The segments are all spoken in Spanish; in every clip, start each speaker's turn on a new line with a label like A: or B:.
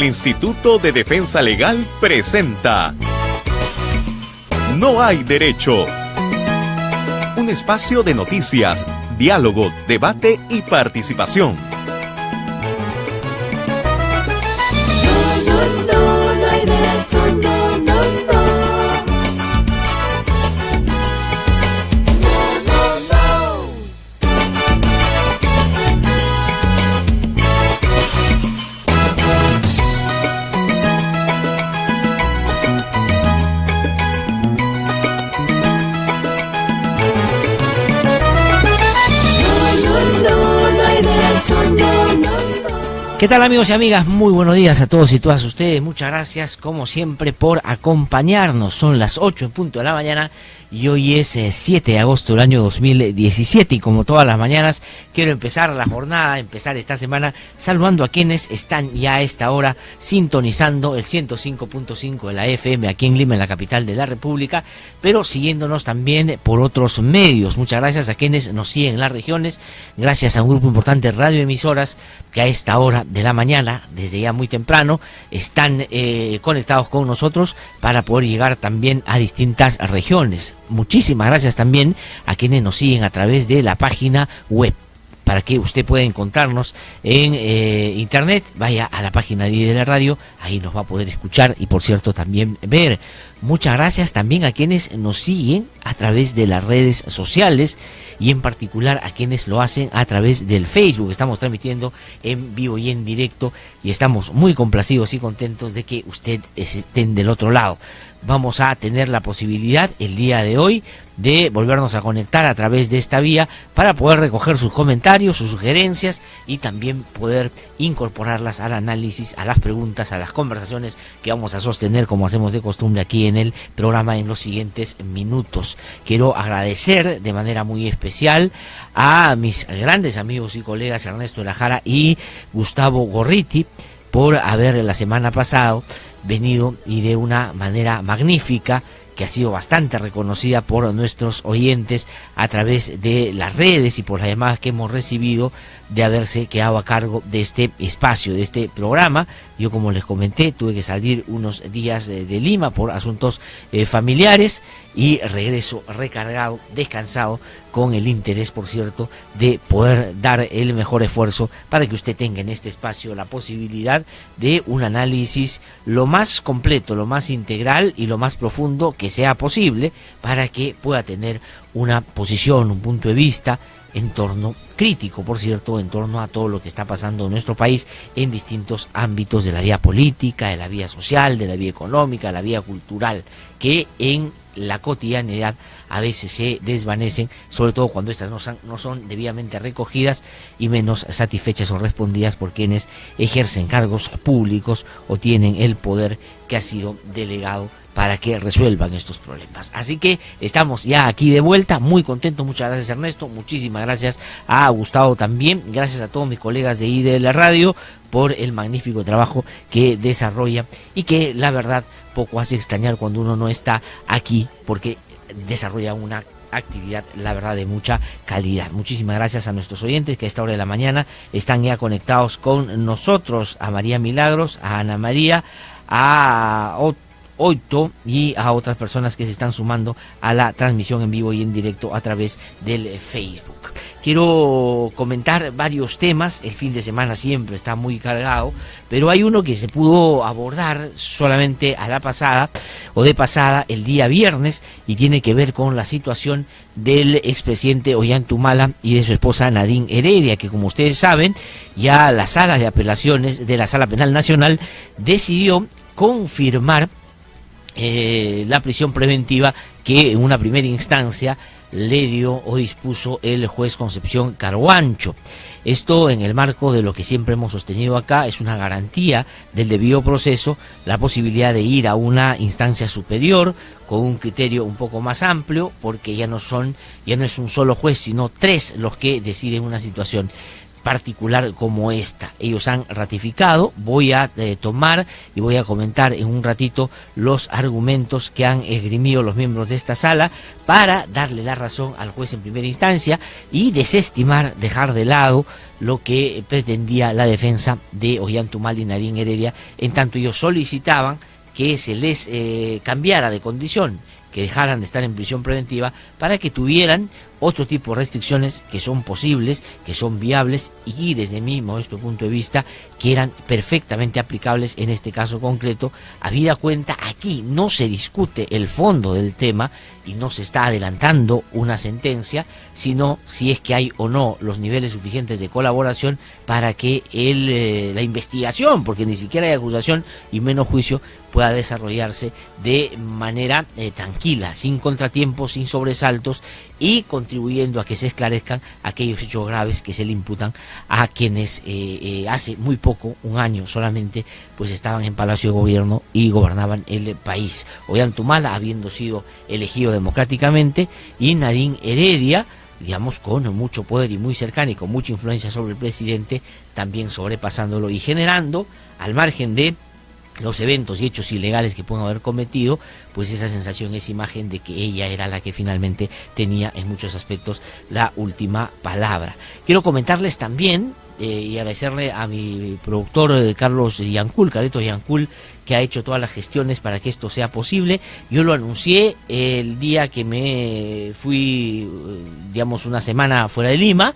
A: Instituto de Defensa Legal presenta No hay derecho. Un espacio de noticias, diálogo, debate y participación.
B: No hay derecho, no.
C: ¿Qué tal, amigos y amigas? Muy buenos días a todos y todas ustedes. Muchas gracias, como siempre, por acompañarnos. Son las 8 en punto de la mañana y hoy es 7 de agosto del año 2017. Y como todas las mañanas, quiero empezar la jornada, empezar esta semana, saludando a quienes están ya a esta hora sintonizando el 105.5 de la FM aquí en Lima, en la capital de la República, pero siguiéndonos también por otros medios. Muchas gracias a quienes nos siguen en las regiones, gracias a un grupo importante de radioemisoras que a esta hora de la mañana, desde ya muy temprano, están conectados con nosotros para poder llegar también a distintas regiones. Muchísimas gracias también a quienes nos siguen a través de la página web. Para que usted pueda encontrarnos en internet, vaya a la página de la radio, ahí nos va a poder escuchar y por cierto también ver. Muchas gracias también a quienes nos siguen a través de las redes sociales y en particular a quienes lo hacen a través del Facebook. Estamos transmitiendo en vivo y en directo y estamos muy complacidos y contentos de que usted estén del otro lado. Vamos a tener la posibilidad el día de hoy de volvernos a conectar a través de esta vía para poder recoger sus comentarios, sus sugerencias y también poder incorporarlas al análisis, a las preguntas, a las conversaciones que vamos a sostener como hacemos de costumbre aquí en el programa en los siguientes minutos. Quiero agradecer de manera muy especial a mis grandes amigos y colegas Ernesto de la Jara y Gustavo Gorriti por haber la semana pasada venido y de una manera magnífica que ha sido bastante reconocida por nuestros oyentes a través de las redes y por las llamadas que hemos recibido de haberse quedado a cargo de este espacio, de este programa. Yo, como les comenté, tuve que salir unos días de Lima por asuntos familiares y regreso recargado, descansado, con el interés, por cierto, de poder dar el mejor esfuerzo para que usted tenga en este espacio la posibilidad de un análisis lo más completo, lo más integral y lo más profundo que sea posible para que pueda tener una posición, un punto de vista en torno crítico, por cierto, en torno a todo lo que está pasando en nuestro país en distintos ámbitos de la vida política, de la vida social, de la vida económica, de la vida cultural, que en la cotidianidad a veces se desvanecen, sobre todo cuando estas no son debidamente recogidas y menos satisfechas o respondidas por quienes ejercen cargos públicos o tienen el poder que ha sido delegado para que resuelvan estos problemas. Así que estamos ya aquí de vuelta, muy contentos. Muchas gracias, Ernesto, muchísimas gracias a Gustavo también, gracias a todos mis colegas de de la radio por el magnífico trabajo que desarrolla y que la verdad poco hace extrañar cuando uno no está aquí, porque desarrolla una actividad, la verdad, de mucha calidad. Muchísimas gracias a nuestros oyentes que a esta hora de la mañana están ya conectados con nosotros, a María Milagros, a Ana María, a Oito y a otras personas que se están sumando a la transmisión en vivo y en directo a través del Facebook. Quiero comentar varios temas. El fin de semana siempre está muy cargado, pero hay uno que se pudo abordar solamente a la pasada o de pasada el día viernes y tiene que ver con la situación del expresidente Ollanta y de su esposa Nadine Heredia, que, como ustedes saben, ya la sala de apelaciones de la Sala Penal Nacional decidió confirmar la prisión preventiva que en una primera instancia le dio o dispuso el juez Concepción Carhuancho. Esto en el marco de lo que siempre hemos sostenido acá, es una garantía del debido proceso, la posibilidad de ir a una instancia superior con un criterio un poco más amplio, porque ya no es un solo juez, sino 3 los que deciden una situación. particular como esta. Ellos han ratificado, voy a tomar y voy a comentar en un ratito los argumentos que han esgrimido los miembros de esta sala para darle la razón al juez en primera instancia y desestimar, dejar de lado lo que pretendía la defensa de Ollanthumal y Nadine Heredia, en tanto ellos solicitaban que se les cambiara de condición, que dejaran de estar en prisión preventiva para que tuvieran otro tipo de restricciones que son posibles, que son viables y desde mi modesto punto de vista que eran perfectamente aplicables en este caso concreto, habida cuenta aquí no se discute el fondo del tema y no se está adelantando una sentencia, sino si es que hay o no los niveles suficientes de colaboración para que la investigación, porque ni siquiera hay acusación y menos juicio, pueda desarrollarse de manera tranquila, sin contratiempos, sin sobresaltos y contribuyendo a que se esclarezcan aquellos hechos graves que se le imputan a quienes hace muy poco, un año solamente, pues estaban en Palacio de Gobierno y gobernaban el país. Ollanthumal habiendo sido elegido democráticamente y Nadine Heredia, digamos, con mucho poder y muy cercana y con mucha influencia sobre el presidente, también sobrepasándolo y generando, al margen de los eventos y hechos ilegales que pueden haber cometido, pues esa sensación, esa imagen de que ella era la que finalmente tenía en muchos aspectos la última palabra. Quiero comentarles también y agradecerle a mi productor Carlos Yancul, Carleto Yancul, que ha hecho todas las gestiones para que esto sea posible. Yo lo anuncié el día que me fui, digamos, una semana fuera de Lima,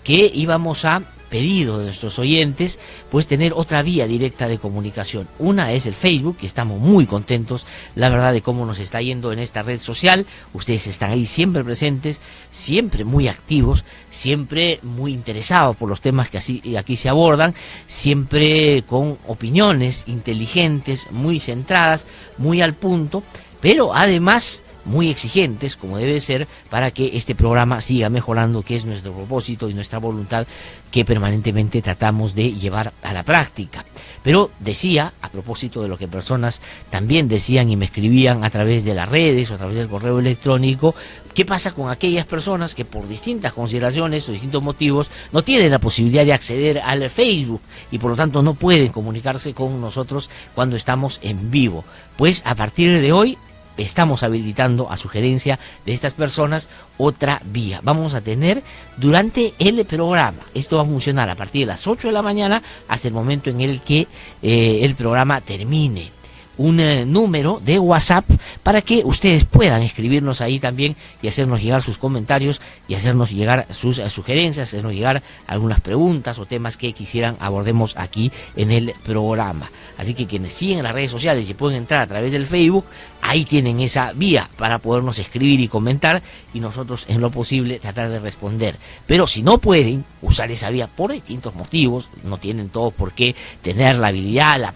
C: que íbamos a pedido de nuestros oyentes, pues tener otra vía directa de comunicación. Una es el Facebook, que estamos muy contentos, la verdad, de cómo nos está yendo en esta red social. Ustedes están ahí siempre presentes, siempre muy activos, siempre muy interesados por los temas que aquí se abordan, siempre con opiniones inteligentes, muy centradas, muy al punto, pero además muy exigentes, como debe ser, para que este programa siga mejorando, que es nuestro propósito y nuestra voluntad que permanentemente tratamos de llevar a la práctica. Pero decía, a propósito de lo que personas también decían y me escribían a través de las redes o a través del correo electrónico, ¿qué pasa con aquellas personas que por distintas consideraciones o distintos motivos no tienen la posibilidad de acceder al Facebook y por lo tanto no pueden comunicarse con nosotros cuando estamos en vivo? Pues a partir de hoy estamos habilitando, a sugerencia de estas personas, otra vía. Vamos a tener durante el programa, esto va a funcionar a partir de las 8 de la mañana hasta el momento en el que el programa termine, un número de WhatsApp para que ustedes puedan escribirnos ahí también y hacernos llegar sus comentarios y hacernos llegar sus sugerencias, hacernos llegar algunas preguntas o temas que quisieran abordemos aquí en el programa. Así que quienes siguen las redes sociales y pueden entrar a través del Facebook, ahí tienen esa vía para podernos escribir y comentar y nosotros en lo posible tratar de responder. Pero si no pueden usar esa vía por distintos motivos, no tienen todos por qué tener la habilidad, la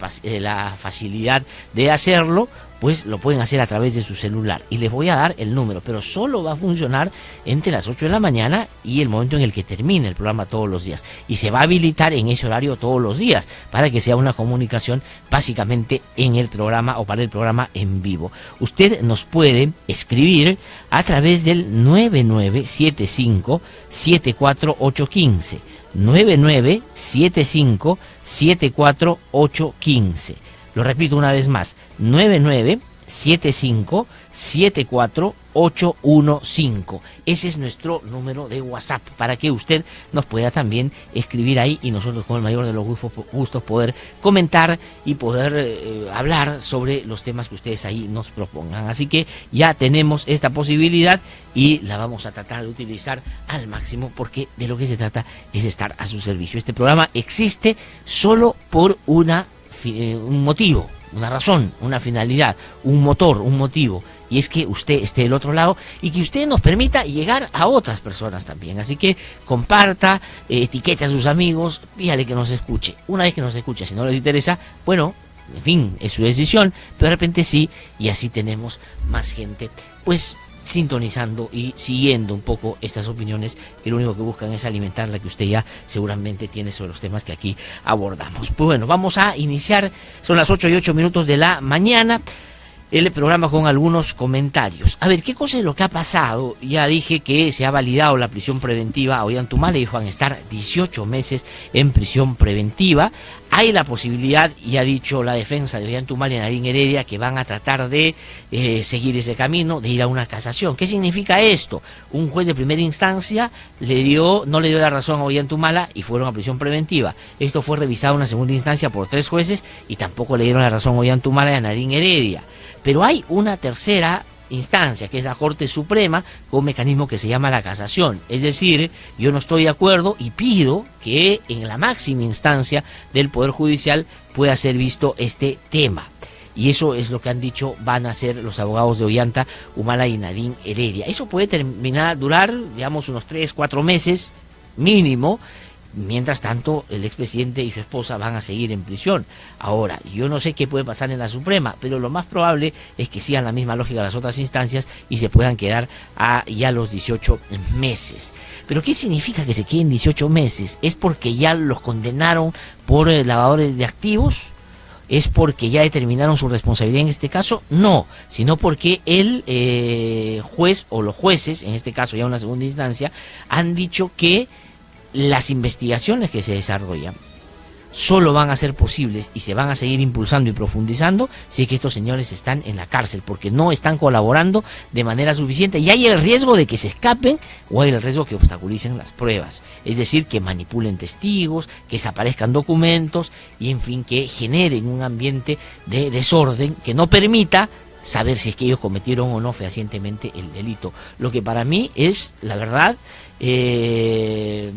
C: facilidad de hacerlo, pues lo pueden hacer a través de su celular. Y les voy a dar el número, pero solo va a funcionar entre las 8 de la mañana y el momento en el que termine el programa todos los días. Y se va a habilitar en ese horario todos los días, para que sea una comunicación básicamente en el programa o para el programa en vivo. Usted nos puede escribir a través del 9975-74815. 9975-74815. Lo repito una vez más, 9975-74815. Ese es nuestro número de WhatsApp para que usted nos pueda también escribir ahí y nosotros con el mayor de los gustos poder comentar y poder hablar sobre los temas que ustedes ahí nos propongan. Así que ya tenemos esta posibilidad y la vamos a tratar de utilizar al máximo, porque de lo que se trata es estar a su servicio. Este programa existe solo por un motivo, una razón, una finalidad, un motor, un motivo, y es que usted esté del otro lado y que usted nos permita llegar a otras personas también. Así que comparta, etiquete a sus amigos, pídale que nos escuche. Una vez que nos escuche, si no les interesa, bueno, en fin, es su decisión, pero de repente sí, y así tenemos más gente, pues sintonizando y siguiendo un poco estas opiniones que lo único que buscan es alimentar la que usted ya seguramente tiene sobre los temas que aquí abordamos. Pues bueno, vamos a iniciar, son las 8:08 de la mañana. el programa con algunos comentarios. A ver, ¿qué cosa es lo que ha pasado? Ya dije que se ha validado la prisión preventiva a Ollanthumala y van a estar 18 meses en prisión preventiva. Hay la posibilidad, y ha dicho la defensa de Ollanthumala y Nadine Heredia, que van a tratar de seguir ese camino, de ir a una casación. ¿Qué significa esto? Un juez de primera instancia no le dio la razón a Ollanthumala y fueron a prisión preventiva. Esto fue revisado en una segunda instancia por 3 jueces y tampoco le dieron la razón a Ollanthumala y a Nadine Heredia. Pero hay una tercera instancia, que es la Corte Suprema, con un mecanismo que se llama la casación. Es decir, yo no estoy de acuerdo y pido que en la máxima instancia del Poder Judicial pueda ser visto este tema. Y eso es lo que han dicho van a hacer los abogados de Ollanthumala y Nadine Heredia. Eso puede durar, digamos, unos 3-4 meses mínimo. Mientras tanto, el expresidente y su esposa van a seguir en prisión. Ahora, yo no sé qué puede pasar en la Suprema, pero lo más probable es que sigan la misma lógica de las otras instancias y se puedan quedar ya los 18 meses. ¿Pero qué significa que se queden 18 meses? ¿Es porque ya los condenaron por lavadores de activos? ¿Es porque ya determinaron su responsabilidad en este caso? No, sino porque el juez o los jueces, en este caso ya una segunda instancia, han dicho que las investigaciones que se desarrollan solo van a ser posibles y se van a seguir impulsando y profundizando si es que estos señores están en la cárcel, porque no están colaborando de manera suficiente y hay el riesgo de que se escapen o hay el riesgo que obstaculicen las pruebas, es decir, que manipulen testigos, que desaparezcan documentos y en fin, que generen un ambiente de desorden que no permita saber si es que ellos cometieron o no fehacientemente el delito. Lo que para mí es, la verdad, me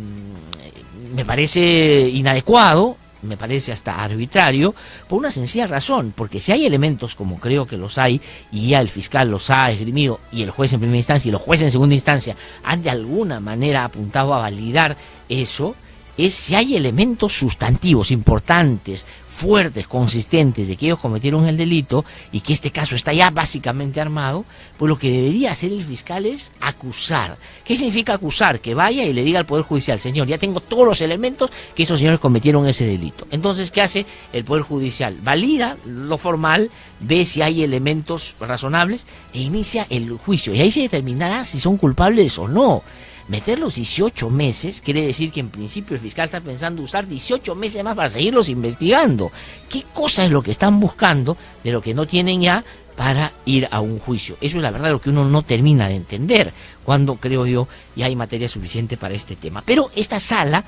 C: parece inadecuado, me parece hasta arbitrario, por una sencilla razón, porque si hay elementos, como creo que los hay, y ya el fiscal los ha esgrimido, y el juez en primera instancia y los jueces en segunda instancia han de alguna manera apuntado a validar eso, es si hay elementos sustantivos importantes, fuertes, consistentes de que ellos cometieron el delito y que este caso está ya básicamente armado, pues lo que debería hacer el fiscal es acusar. ¿Qué significa acusar? Que vaya y le diga al Poder Judicial, señor, ya tengo todos los elementos que estos señores cometieron ese delito. Entonces, ¿qué hace el Poder Judicial? Valida lo formal, ve si hay elementos razonables e inicia el juicio. Y ahí se determinará si son culpables o no. Meter los 18 meses quiere decir que en principio el fiscal está pensando usar 18 meses más para seguirlos investigando. ¿Qué cosa es lo que están buscando de lo que no tienen ya para ir a un juicio? Eso es la verdad lo que uno no termina de entender cuando, creo yo, ya hay materia suficiente para este tema. Pero esta sala,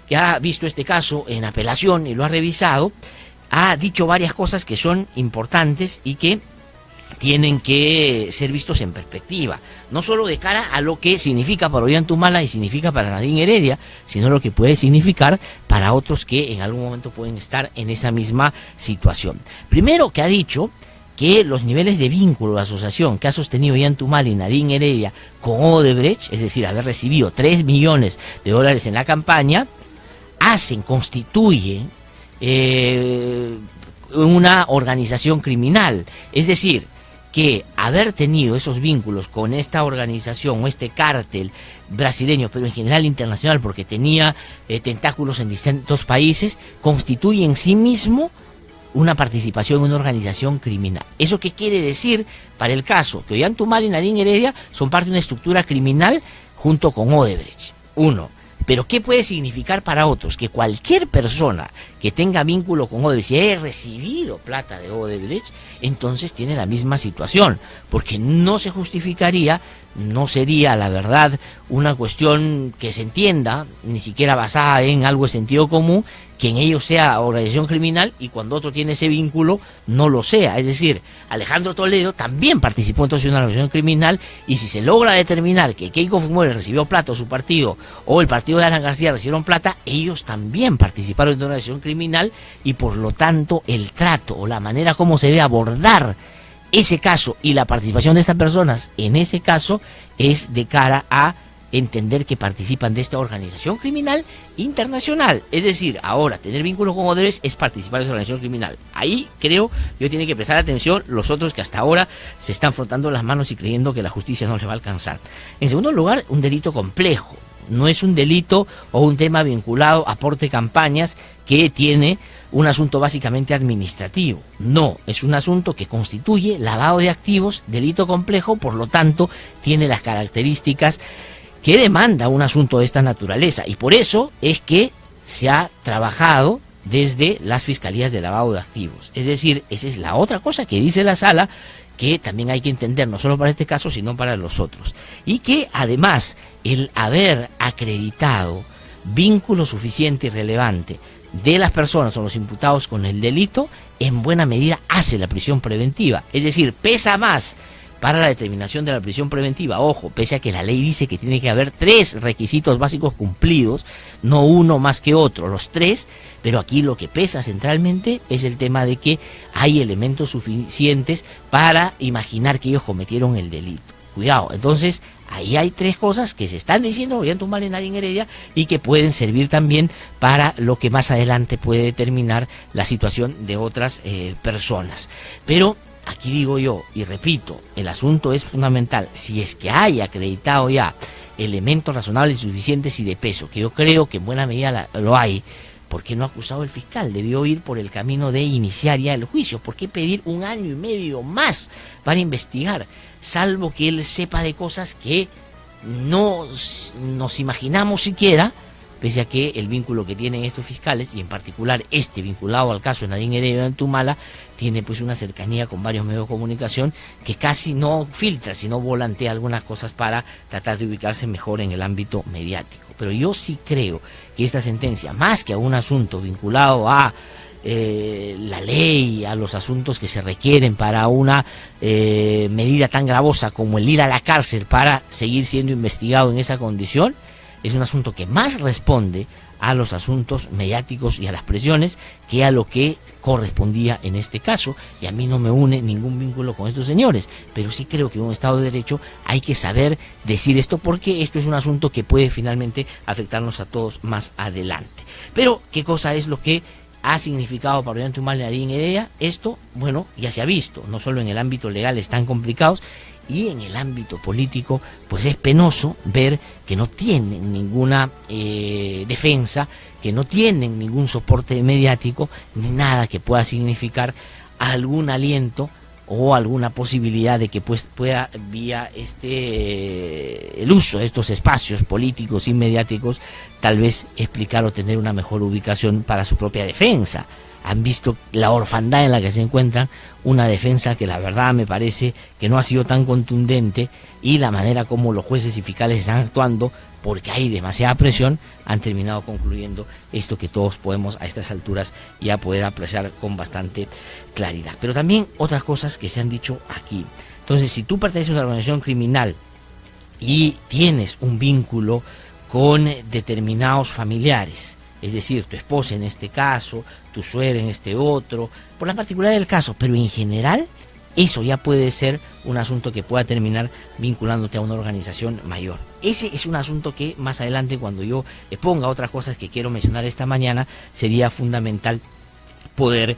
C: que ha visto este caso en apelación y lo ha revisado, ha dicho varias cosas que son importantes y que tienen que ser vistos en perspectiva, no solo de cara a lo que significa para Ollanthumala y significa para Nadine Heredia, sino lo que puede significar para otros que en algún momento pueden estar en esa misma situación. Primero, que ha dicho que los niveles de vínculo de asociación que ha sostenido Ollanthumala y Nadine Heredia con Odebrecht, es decir, haber recibido $3 millones en la campaña, constituyen una organización criminal, es decir, que haber tenido esos vínculos con esta organización o este cártel brasileño, pero en general internacional, porque tenía tentáculos en distintos países, constituye en sí mismo una participación en una organización criminal. ¿Eso qué quiere decir para el caso? Que Ollanthumala y Nadine Heredia son parte de una estructura criminal junto con Odebrecht. Uno. Pero ¿qué puede significar para otros? Que cualquier persona que tenga vínculo con Odebrecht y haya recibido plata de Odebrecht, entonces tiene la misma situación, porque no se justificaría, no sería, la verdad, una cuestión que se entienda, ni siquiera basada en algo de sentido común, que en ello sea organización criminal y cuando otro tiene ese vínculo no lo sea. Es decir, Alejandro Toledo también participó entonces en una organización criminal y si se logra determinar que Keiko Fujimori recibió plata o su partido o el partido de Alan García recibieron plata, ellos también participaron en una organización criminal y por lo tanto el trato o la manera como se debe abordar ese caso y la participación de estas personas en ese caso es de cara a entender que participan de esta organización criminal internacional. Es decir, ahora, tener vínculo con Odebrecht es participar de esa organización criminal. Ahí, creo, yo tiene que prestar atención los otros que hasta ahora se están frotando las manos y creyendo que la justicia no les va a alcanzar. En segundo lugar, un delito complejo. No es un delito o un tema vinculado a aporte campañas que tiene un asunto básicamente administrativo. No, es un asunto que constituye lavado de activos, delito complejo, por lo tanto tiene las características que demanda un asunto de esta naturaleza, y por eso es que se ha trabajado desde las fiscalías de lavado de activos. Es decir, esa es la otra cosa que dice la sala, que también hay que entender, no solo para este caso, sino para los otros. Y que además el haber acreditado vínculo suficiente y relevante de las personas o los imputados con el delito, en buena medida hace la prisión preventiva. Es decir, pesa más para la determinación de la prisión preventiva, ojo, pese a que la ley dice que tiene que haber 3 requisitos básicos cumplidos, no uno más que otro, los 3, pero aquí lo que pesa centralmente es el tema de que hay elementos suficientes para imaginar que ellos cometieron el delito. Cuidado, entonces ahí hay 3 cosas que se están diciendo Ollanta Humala y Nadine Heredia y que pueden servir también para lo que más adelante puede determinar la situación de otras personas. Pero aquí digo yo, y repito, el asunto es fundamental. Si es que hay acreditado ya elementos razonables, suficientes y de peso, que yo creo que en buena medida lo hay, ¿por qué no ha acusado el fiscal? Debió ir por el camino de iniciar ya el juicio. ¿Por qué pedir 1 año y medio más para investigar? Salvo que él sepa de cosas que no nos imaginamos siquiera, pese a que el vínculo que tienen estos fiscales, y en particular este vinculado al caso de Nadine Heredia y Ollanta Humala, tiene pues una cercanía con varios medios de comunicación que casi no filtra, sino volantea algunas cosas para tratar de ubicarse mejor en el ámbito mediático. Pero yo sí creo que esta sentencia, más que a un asunto vinculado a la ley, a los asuntos que se requieren para una medida tan gravosa como el ir a la cárcel para seguir siendo investigado en esa condición, es un asunto que más responde a los asuntos mediáticos y a las presiones que a lo que correspondía en este caso, y a mí no me une ningún vínculo con estos señores, pero sí creo que en un Estado de Derecho hay que saber decir esto, porque esto es un asunto que puede finalmente afectarnos a todos más adelante. Pero, ¿qué cosa es lo que ha significado para Ollanta Humala y Nadine Heredia? Esto, bueno, ya se ha visto, no solo en el ámbito legal están complicados, y en el ámbito político pues es penoso ver que no tienen ninguna defensa, que no tienen ningún soporte mediático, ni nada que pueda significar algún aliento o alguna posibilidad de que pues pueda vía el uso de estos espacios políticos y mediáticos tal vez explicar o tener una mejor ubicación para su propia defensa. Han visto la orfandad en la que se encuentran, una defensa que la verdad me parece que no ha sido tan contundente, y la manera como los jueces y fiscales están actuando, porque hay demasiada presión, han terminado concluyendo esto que todos podemos a estas alturas ya poder apreciar con bastante claridad. Pero también otras cosas que se han dicho aquí. Entonces, si tú perteneces a una organización criminal y tienes un vínculo con determinados familiares, es decir, tu esposa en este caso, tu suegra en este otro, por la particularidad del caso, pero en general eso ya puede ser un asunto que pueda terminar vinculándote a una organización mayor. Ese es un asunto que más adelante, cuando yo ponga otras cosas que quiero mencionar esta mañana, sería fundamental poder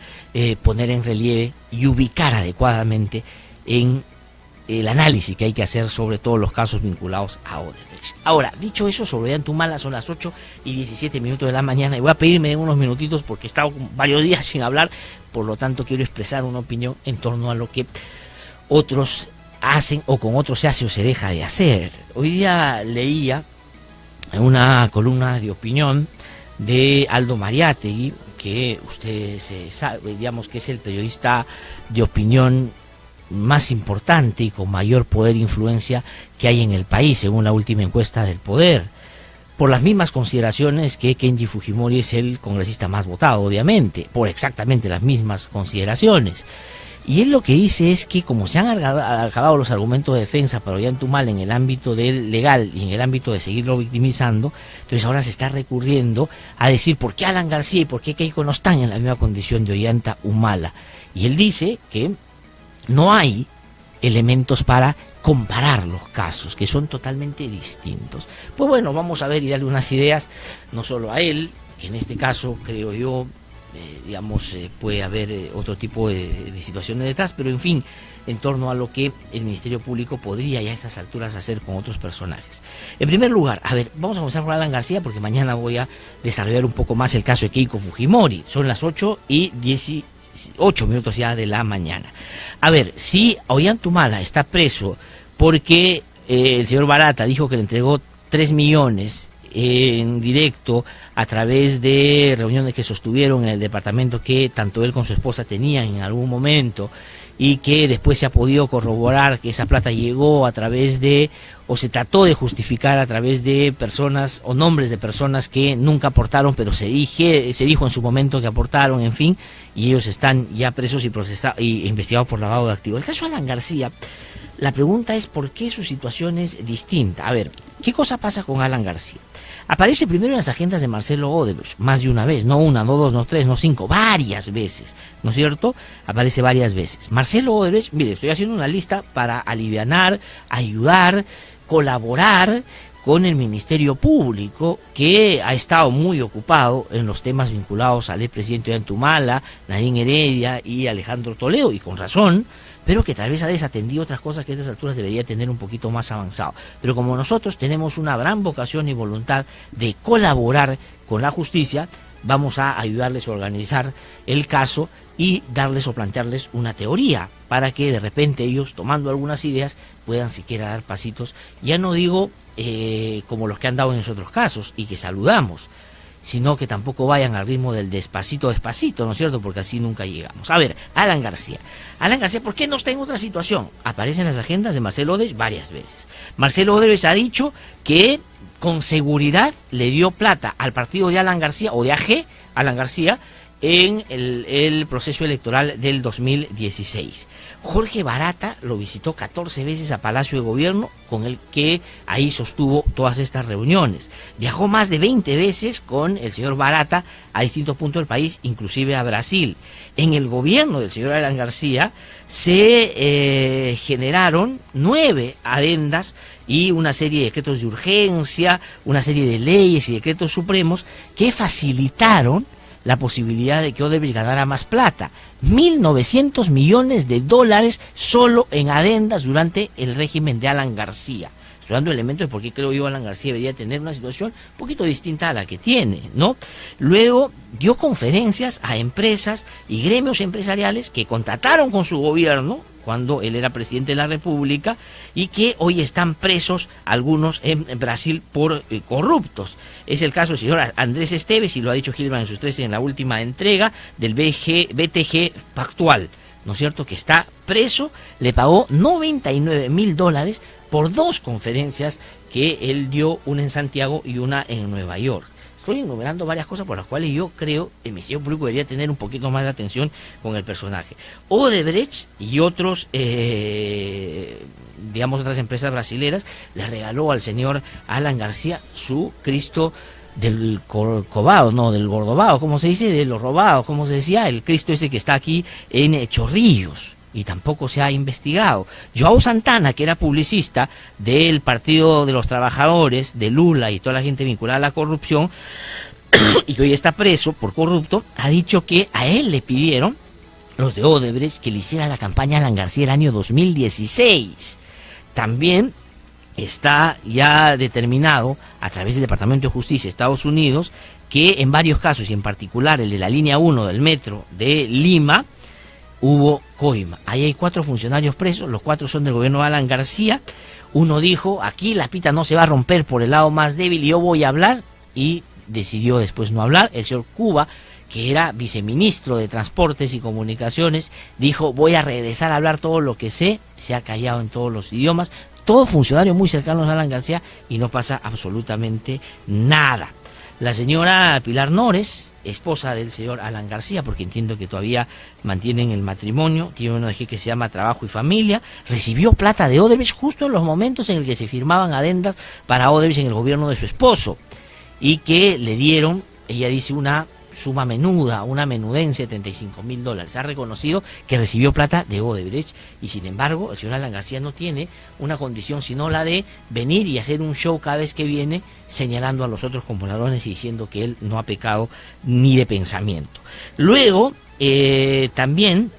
C: poner en relieve y ubicar adecuadamente en el análisis que hay que hacer sobre todos los casos vinculados a Odebrecht. Ahora, dicho eso, sobre Ollanta Humala, son las 8:17 de la mañana, y voy a pedirme unos minutitos porque he estado varios días sin hablar, por lo tanto quiero expresar una opinión en torno a lo que otros hacen o con otros se hace o se deja de hacer. Hoy día leía una columna de opinión de Aldo Mariátegui, que usted se sabe, digamos que es el periodista de opinión más importante y con mayor poder e influencia que hay en el país, según la última encuesta del Poder, por las mismas consideraciones que Kenji Fujimori es el congresista más votado, obviamente, por exactamente las mismas consideraciones. Y él lo que dice es que como se han acabado los argumentos de defensa para Ollanta Humala en el ámbito del legal y en el ámbito de seguirlo victimizando, entonces ahora se está recurriendo a decir por qué Alan García y por qué Keiko no están en la misma condición de Ollanta Humala. Y él dice que no hay elementos para comparar los casos, que son totalmente distintos. Pues bueno, vamos a ver y darle unas ideas, no solo a él, que en este caso creo yo puede haber otro tipo de situaciones detrás, pero en fin, en torno a lo que el Ministerio Público podría ya a estas alturas hacer con otros personajes. En primer lugar, a ver, vamos a comenzar con Alan García, porque mañana voy a desarrollar un poco más el caso de Keiko Fujimori. Son las 8:18 ya de la mañana. A ver, si Ollantumala está preso porque el señor Barata dijo que le entregó 3 millones en directo a través de reuniones que sostuvieron en el departamento que tanto él como su esposa tenían en algún momento, y que después se ha podido corroborar que esa plata llegó a través de, o se trató de justificar a través de personas o nombres de personas que nunca aportaron, pero se dijo en su momento que aportaron, en fin, y ellos están ya presos y procesados y investigados por lavado de activos. El caso de Alan García, la pregunta es por qué su situación es distinta. A ver, ¿qué cosa pasa con Alan García? Aparece primero en las agendas de Marcelo Odebrecht, más de una vez, no una, no dos, no tres, no cinco, varias veces, ¿no es cierto? Aparece varias veces. Marcelo Odebrecht, mire, estoy haciendo una lista para alivianar, ayudar, colaborar con el Ministerio Público, que ha estado muy ocupado en los temas vinculados al expresidente Ollantumala, Nadine Heredia y Alejandro Toledo, y con razón, pero que tal vez ha desatendido otras cosas que a estas alturas debería tener un poquito más avanzado. Pero como nosotros tenemos una gran vocación y voluntad de colaborar con la justicia, vamos a ayudarles a organizar el caso y darles o plantearles una teoría para que de repente ellos, tomando algunas ideas, puedan siquiera dar pasitos, ya no digo como los que han dado en otros casos y que saludamos, sino que tampoco vayan al ritmo del despacito, despacito, ¿no es cierto? Porque así nunca llegamos. A ver, Alan García. Alan García, ¿por qué no está en otra situación? Aparece en las agendas de Marcelo Odebrecht varias veces. Marcelo Odebrecht ha dicho que con seguridad le dio plata al partido de Alan García, o de AG, Alan García, en el proceso electoral del 2016. Jorge Barata lo visitó 14 veces a Palacio de Gobierno, con el que ahí sostuvo todas estas reuniones. Viajó más de 20 veces con el señor Barata a distintos puntos del país, inclusive a Brasil. En el gobierno del señor Alan García se generaron 9 adendas y una serie de decretos de urgencia, una serie de leyes y decretos supremos que facilitaron la posibilidad de que Odebrecht ganara más plata. 1.900 millones de dólares solo en adendas durante el régimen de Alan García. Estoy dando elementos de por qué creo yo Alan García debería tener una situación un poquito distinta a la que tiene, ¿no? Luego dio conferencias a empresas y gremios empresariales que contrataron con su gobierno cuando él era presidente de la República y que hoy están presos algunos en Brasil por corruptos. Es el caso del señor Andrés Esteves, y lo ha dicho Gilman en sus 13 en la última entrega del BTG Pactual, ¿no es cierto?, que está preso, le pagó $99.000 por 2 conferencias que él dio, una en Santiago y una en Nueva York. Estoy enumerando varias cosas por las cuales yo creo que el Ministerio Público debería tener un poquito más de atención con el personaje. Odebrecht y otros, otras empresas brasileras, le regaló al señor Alan García su Cristo del Corcovado, no, del Gordobado, ¿cómo se dice? De los robados, ¿cómo se decía? El Cristo ese que está aquí en Chorrillos. Y tampoco se ha investigado. Joao Santana, que era publicista del Partido de los Trabajadores, de Lula y toda la gente vinculada a la corrupción, y que hoy está preso por corrupto, ha dicho que a él le pidieron, los de Odebrecht, que le hiciera la campaña a Alan García el año 2016. También está ya determinado, a través del Departamento de Justicia de Estados Unidos, que en varios casos, y en particular el de la línea 1 del metro de Lima, hubo coima. Ahí hay 4 funcionarios presos, los 4 son del gobierno de Alan García. Uno dijo, aquí la pita no se va a romper por el lado más débil y yo voy a hablar, y decidió después no hablar. El señor Cuba, que era viceministro de Transportes y Comunicaciones, dijo, voy a regresar a hablar todo lo que sé, se ha callado en todos los idiomas. Todos funcionarios muy cercanos a Alan García, y no pasa absolutamente nada. La señora Pilar Nores, esposa del señor Alan García, porque entiendo que todavía mantienen el matrimonio, tiene una ONG que se llama Trabajo y Familia, recibió plata de Odebrecht justo en los momentos en el que se firmaban adendas para Odebrecht en el gobierno de su esposo, y que le dieron, ella dice, una suma menuda, una menudencia de $35.000. Ha reconocido que recibió plata de Odebrecht y sin embargo el señor Alan García no tiene una condición sino la de venir y hacer un show cada vez que viene señalando a los otros como ladrones y diciendo que él no ha pecado ni de pensamiento. Luego también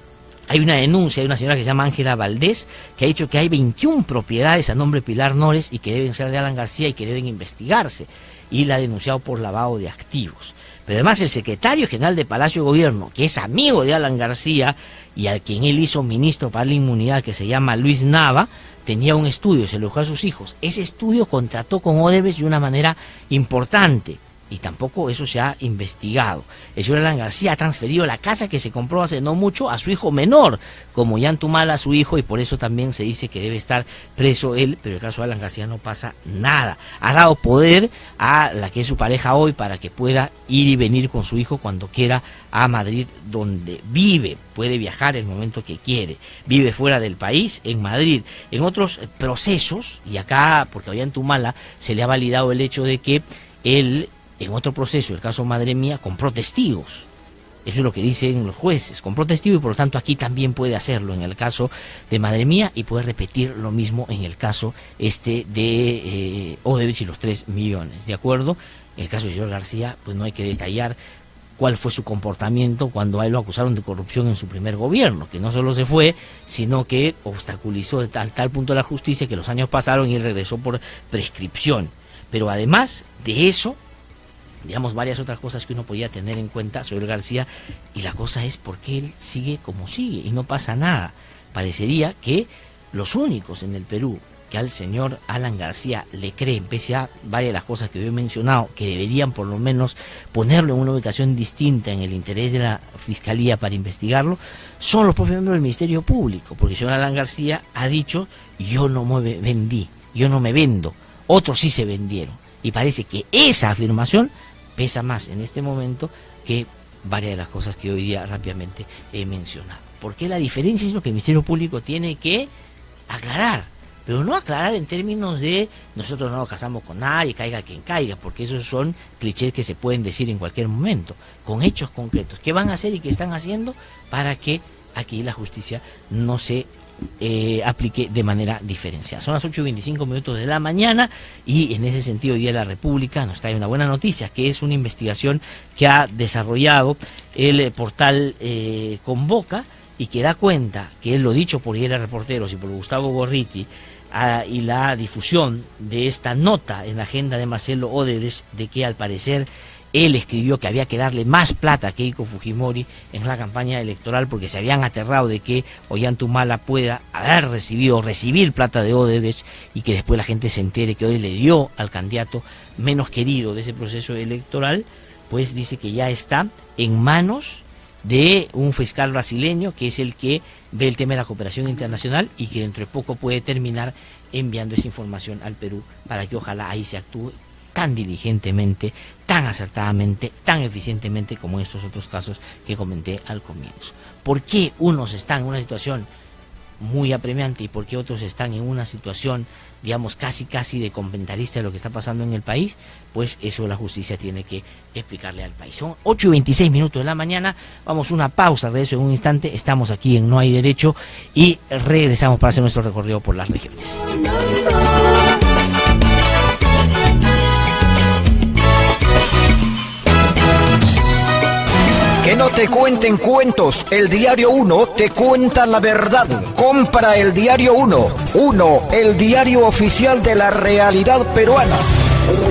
C: hay una denuncia de una señora que se llama Ángela Valdés, que ha dicho que hay 21 propiedades a nombre de Pilar Nores y que deben ser de Alan García y que deben investigarse, y la ha denunciado por lavado de activos. Pero además el secretario general de Palacio de Gobierno, que es amigo de Alan García y al quien él hizo ministro para la inmunidad, que se llama Luis Nava, tenía un estudio, se lo dejó a sus hijos. Ese estudio contrató con Odebrecht de una manera importante y tampoco eso se ha investigado. El señor Alan García ha transferido la casa que se compró hace no mucho a su hijo menor, como Yantumala a su hijo, y por eso también se dice que debe estar preso él, pero en el caso de Alan García no pasa nada. Ha dado poder a la que es su pareja hoy para que pueda ir y venir con su hijo cuando quiera a Madrid, donde vive, puede viajar el momento que quiere, vive fuera del país, en Madrid. En otros procesos, y acá, porque a Yantumala se le ha validado el hecho de que él, en otro proceso, el caso Madre Mía, compró testigos. Eso es lo que dicen los jueces. Compró testigos y por lo tanto aquí también puede hacerlo en el caso de Madre Mía y puede repetir lo mismo en el caso de Odebrecht y los 3 millones. ¿De acuerdo? En el caso de señor García, pues no hay que detallar cuál fue su comportamiento cuando a él lo acusaron de corrupción en su primer gobierno, que no solo se fue, sino que obstaculizó de tal punto la justicia que los años pasaron y él regresó por prescripción. Pero además de eso, digamos, varias otras cosas que uno podía tener en cuenta sobre García, y la cosa es por qué él sigue como sigue y no pasa nada. Parecería que los únicos en el Perú que al señor Alan García le creen, pese a varias de las cosas que yo he mencionado, que deberían por lo menos ponerlo en una ubicación distinta en el interés de la Fiscalía para investigarlo, son los propios miembros del Ministerio Público, porque el señor Alan García ha dicho: yo no me vendí, yo no me vendo, otros sí se vendieron, y parece que esa afirmación pesa más en este momento que varias de las cosas que hoy día rápidamente he mencionado. Porque la diferencia es lo que el Ministerio Público tiene que aclarar, pero no aclarar en términos de nosotros no nos casamos con nadie, caiga quien caiga, porque esos son clichés que se pueden decir en cualquier momento, con hechos concretos. ¿Qué van a hacer y qué están haciendo para que aquí la justicia no se aplique de manera diferenciada? Son las 8:25 de la mañana y en ese sentido hoy día la República nos trae una buena noticia, que es una investigación que ha desarrollado el portal Convoca y que da cuenta que lo dicho por Hiela Reporteros y por Gustavo Gorriti y la difusión de esta nota en la agenda de Marcelo Odebrecht de que al parecer él escribió que había que darle más plata a Keiko Fujimori en la campaña electoral porque se habían aterrado de que Ollantumala pueda haber recibido o recibir plata de Odebrecht y que después la gente se entere que hoy le dio al candidato menos querido de ese proceso electoral. Pues dice que ya está en manos de un fiscal brasileño que es el que ve el tema de la cooperación internacional y que dentro de poco puede terminar enviando esa información al Perú para que ojalá ahí se actúe tan diligentemente, tan acertadamente, tan eficientemente como en estos otros casos que comenté al comienzo. ¿Por qué unos están en una situación muy apremiante y por qué otros están en una situación, digamos, casi de comentarista de lo que está pasando en el país? Pues eso la justicia tiene que explicarle al país. Son 8:26 de la mañana, vamos a una pausa, regreso en un instante, estamos aquí en No Hay Derecho y regresamos para hacer nuestro recorrido por las regiones.
D: Que no te cuenten cuentos, el Diario 1 te cuenta la verdad. Compra el Diario 1, el diario oficial de la realidad peruana.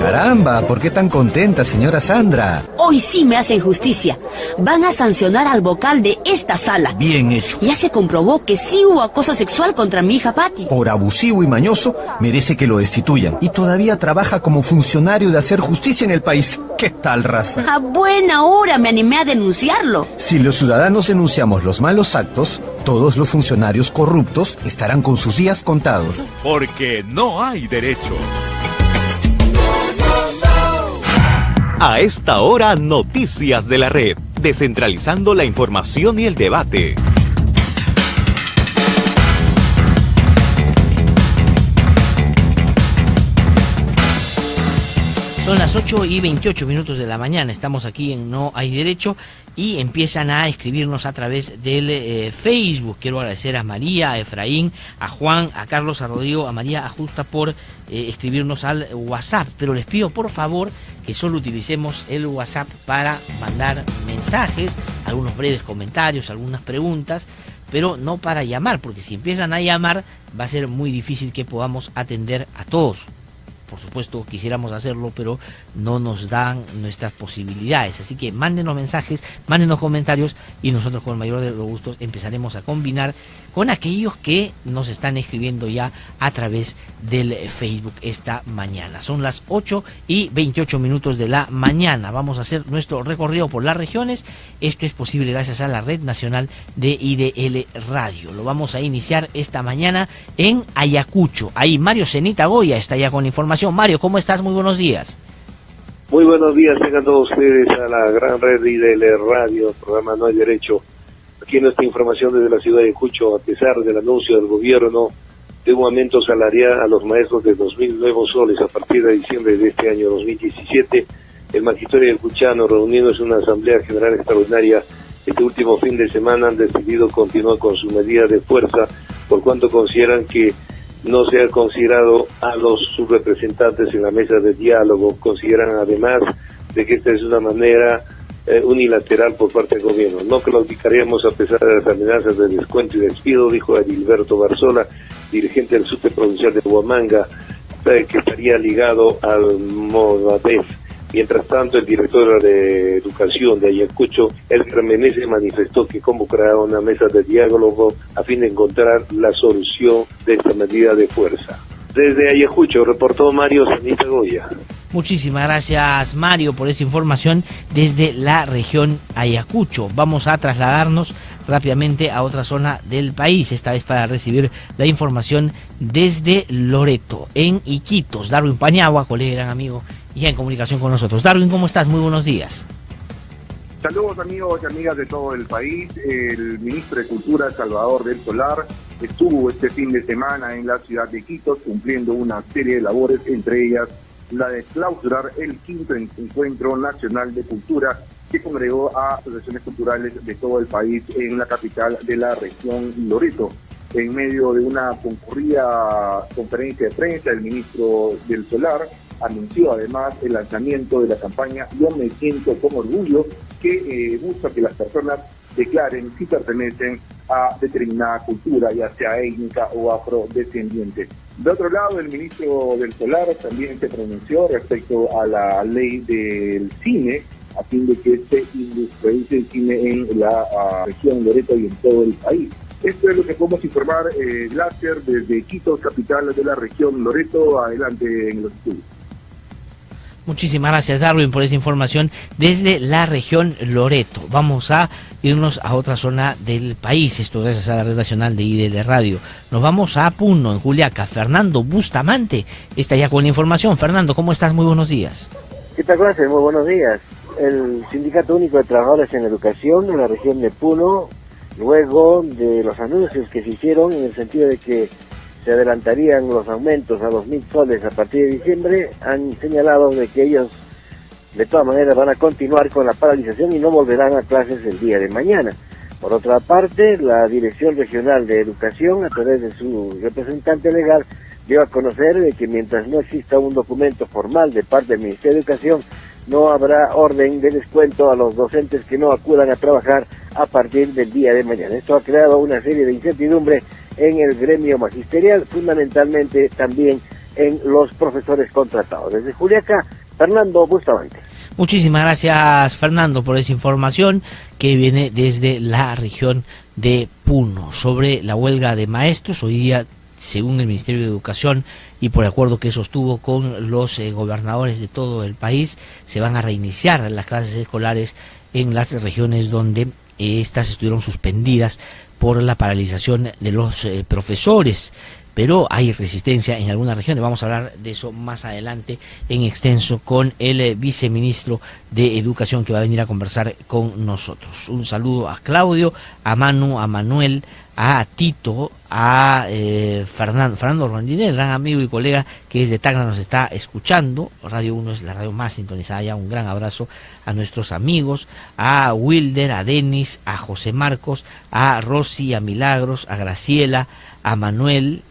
E: Caramba, ¿por qué tan contenta, señora Sandra?
F: Hoy sí me hacen justicia. Van a sancionar al vocal de esta sala.
E: Bien hecho.
F: Ya se comprobó que sí hubo acoso sexual contra mi hija Patti.
E: Por abusivo y mañoso, merece que lo destituyan. Y todavía trabaja como funcionario de hacer justicia en el país. ¿Qué tal, raza?
F: A buena hora me animé a denunciarlo.
E: Si los ciudadanos denunciamos los malos actos, todos los funcionarios corruptos estarán con sus días contados.
A: Porque no hay derecho. A esta hora, Noticias de la Red, descentralizando la información y el debate.
C: Son las 8:28 de la mañana, estamos aquí en No Hay Derecho y empiezan a escribirnos a través del Facebook. Quiero agradecer a María, a Efraín, a Juan, a Carlos, a Rodrigo, a María, a Justa por escribirnos al WhatsApp, pero les pido por favor que solo utilicemos el WhatsApp para mandar mensajes, algunos breves comentarios, algunas preguntas, pero no para llamar, porque si empiezan a llamar va a ser muy difícil que podamos atender a todos. Por supuesto quisiéramos hacerlo, pero no nos dan nuestras posibilidades, así que mándenos mensajes, mándenos comentarios y nosotros con el mayor de los gustos empezaremos a combinar con aquellos que nos están escribiendo ya a través del Facebook esta mañana. Son las 8:28 de la mañana. Vamos a hacer nuestro recorrido por las regiones. Esto es posible gracias a la Red Nacional de IDL Radio. Lo vamos a iniciar esta mañana en Ayacucho. Ahí Mario Zenita Goya está ya con información. Mario, ¿cómo estás? Muy buenos días.
G: Muy buenos días, tengan todos ustedes a la gran red IDL Radio, el programa No Hay Derecho. Aquí nuestra información desde la ciudad de Ayacucho, a pesar del anuncio del gobierno de un aumento salarial a los maestros de 2.000 nuevos soles a partir de diciembre de este año 2017, el magisterio ayacuchano, reuniéndose en una asamblea general extraordinaria este último fin de semana, han decidido continuar con su medida de fuerza, por cuanto consideran que no se ha considerado a los subrepresentantes en la mesa de diálogo. Consideran además de que esta es una manera unilateral por parte del gobierno. No claudicaríamos a pesar de las amenazas de descuento y despido, dijo Edilberto Barzola, dirigente del subte provincial de Huamanga, que estaría ligado al Movadef. Mientras tanto, el director de Educación de Ayacucho, Edgar Meneses, manifestó que convocará una mesa de diálogo a fin de encontrar la solución de esta medida de fuerza. Desde Ayacucho, reportó Mario Zenita Goya.
C: Muchísimas gracias, Mario, por esa información desde la región Ayacucho. Vamos a trasladarnos rápidamente a otra zona del país, esta vez para recibir la información desde Loreto, en Iquitos. Darwin Paniagua, colega, gran amigo, ya en comunicación con nosotros. Darwin, ¿cómo estás? Muy buenos días.
H: Saludos amigos y amigas de todo el país. El ministro de Cultura, Salvador del Solar, estuvo este fin de semana en la ciudad de Iquitos cumpliendo una serie de labores, entre ellas la de clausurar el 5º Encuentro Nacional de Cultura que congregó a asociaciones culturales de todo el país en la capital de la región Loreto. En medio de una concurrida conferencia de prensa, el ministro del Solar anunció además el lanzamiento de la campaña Yo me siento con orgullo, que busca que las personas declaren si pertenecen a determinada cultura, ya sea étnica o afrodescendiente. De otro lado, el ministro del Solar también se pronunció respecto a la ley del cine, a fin de que se industrialice el cine en la región Loreto y en todo el país. Esto es lo que podemos informar, Glaser, desde Iquitos, capital de la región Loreto. Adelante en los estudios.
C: Muchísimas gracias, Darwin, por esa información desde la región Loreto. Vamos a irnos a otra zona del país, esto gracias a la Red Nacional de IDL Radio. Nos vamos a Puno, en Juliaca. Fernando Bustamante está ya con la información. Fernando, ¿cómo estás? Muy buenos días.
I: ¿Qué tal, clase? Muy buenos días. El Sindicato Único de Trabajadores en Educación de la región de Puno, luego de los anuncios que se hicieron en el sentido de que se adelantarían los aumentos a 2.000 soles a partir de diciembre, han señalado de que ellos de todas maneras van a continuar con la paralización y no volverán a clases el día de mañana. Por otra parte, la Dirección Regional de Educación, a través de su representante legal, dio a conocer de que mientras no exista un documento formal de parte del Ministerio de Educación, no habrá orden de descuento a los docentes que no acudan a trabajar a partir del día de mañana. Esto ha creado una serie de incertidumbre en el gremio magisterial, fundamentalmente también en los profesores contratados. Desde Juliaca, Fernando Bustamante.
C: Muchísimas gracias, Fernando, por esa información que viene desde la región de Puno sobre la huelga de maestros. Hoy día, según el Ministerio de Educación y por acuerdo que sostuvo con los gobernadores de todo el país, se van a reiniciar las clases escolares en las regiones donde estas estuvieron suspendidas por la paralización de los profesores. pero hay resistencia en algunas regiones. Vamos a hablar de eso más adelante en extenso con el viceministro de Educación, que va a venir a conversar con nosotros. Un saludo a Claudio, a Manu, a Manuel, a Tito, a Fernando Rondinel, gran amigo y colega que desde Tacna nos está escuchando. Radio 1 es la radio más sintonizada ya. Un gran abrazo a nuestros amigos, a Wilder, a Denis, a José Marcos, a Rosy, a Milagros, a Graciela, a Manuel,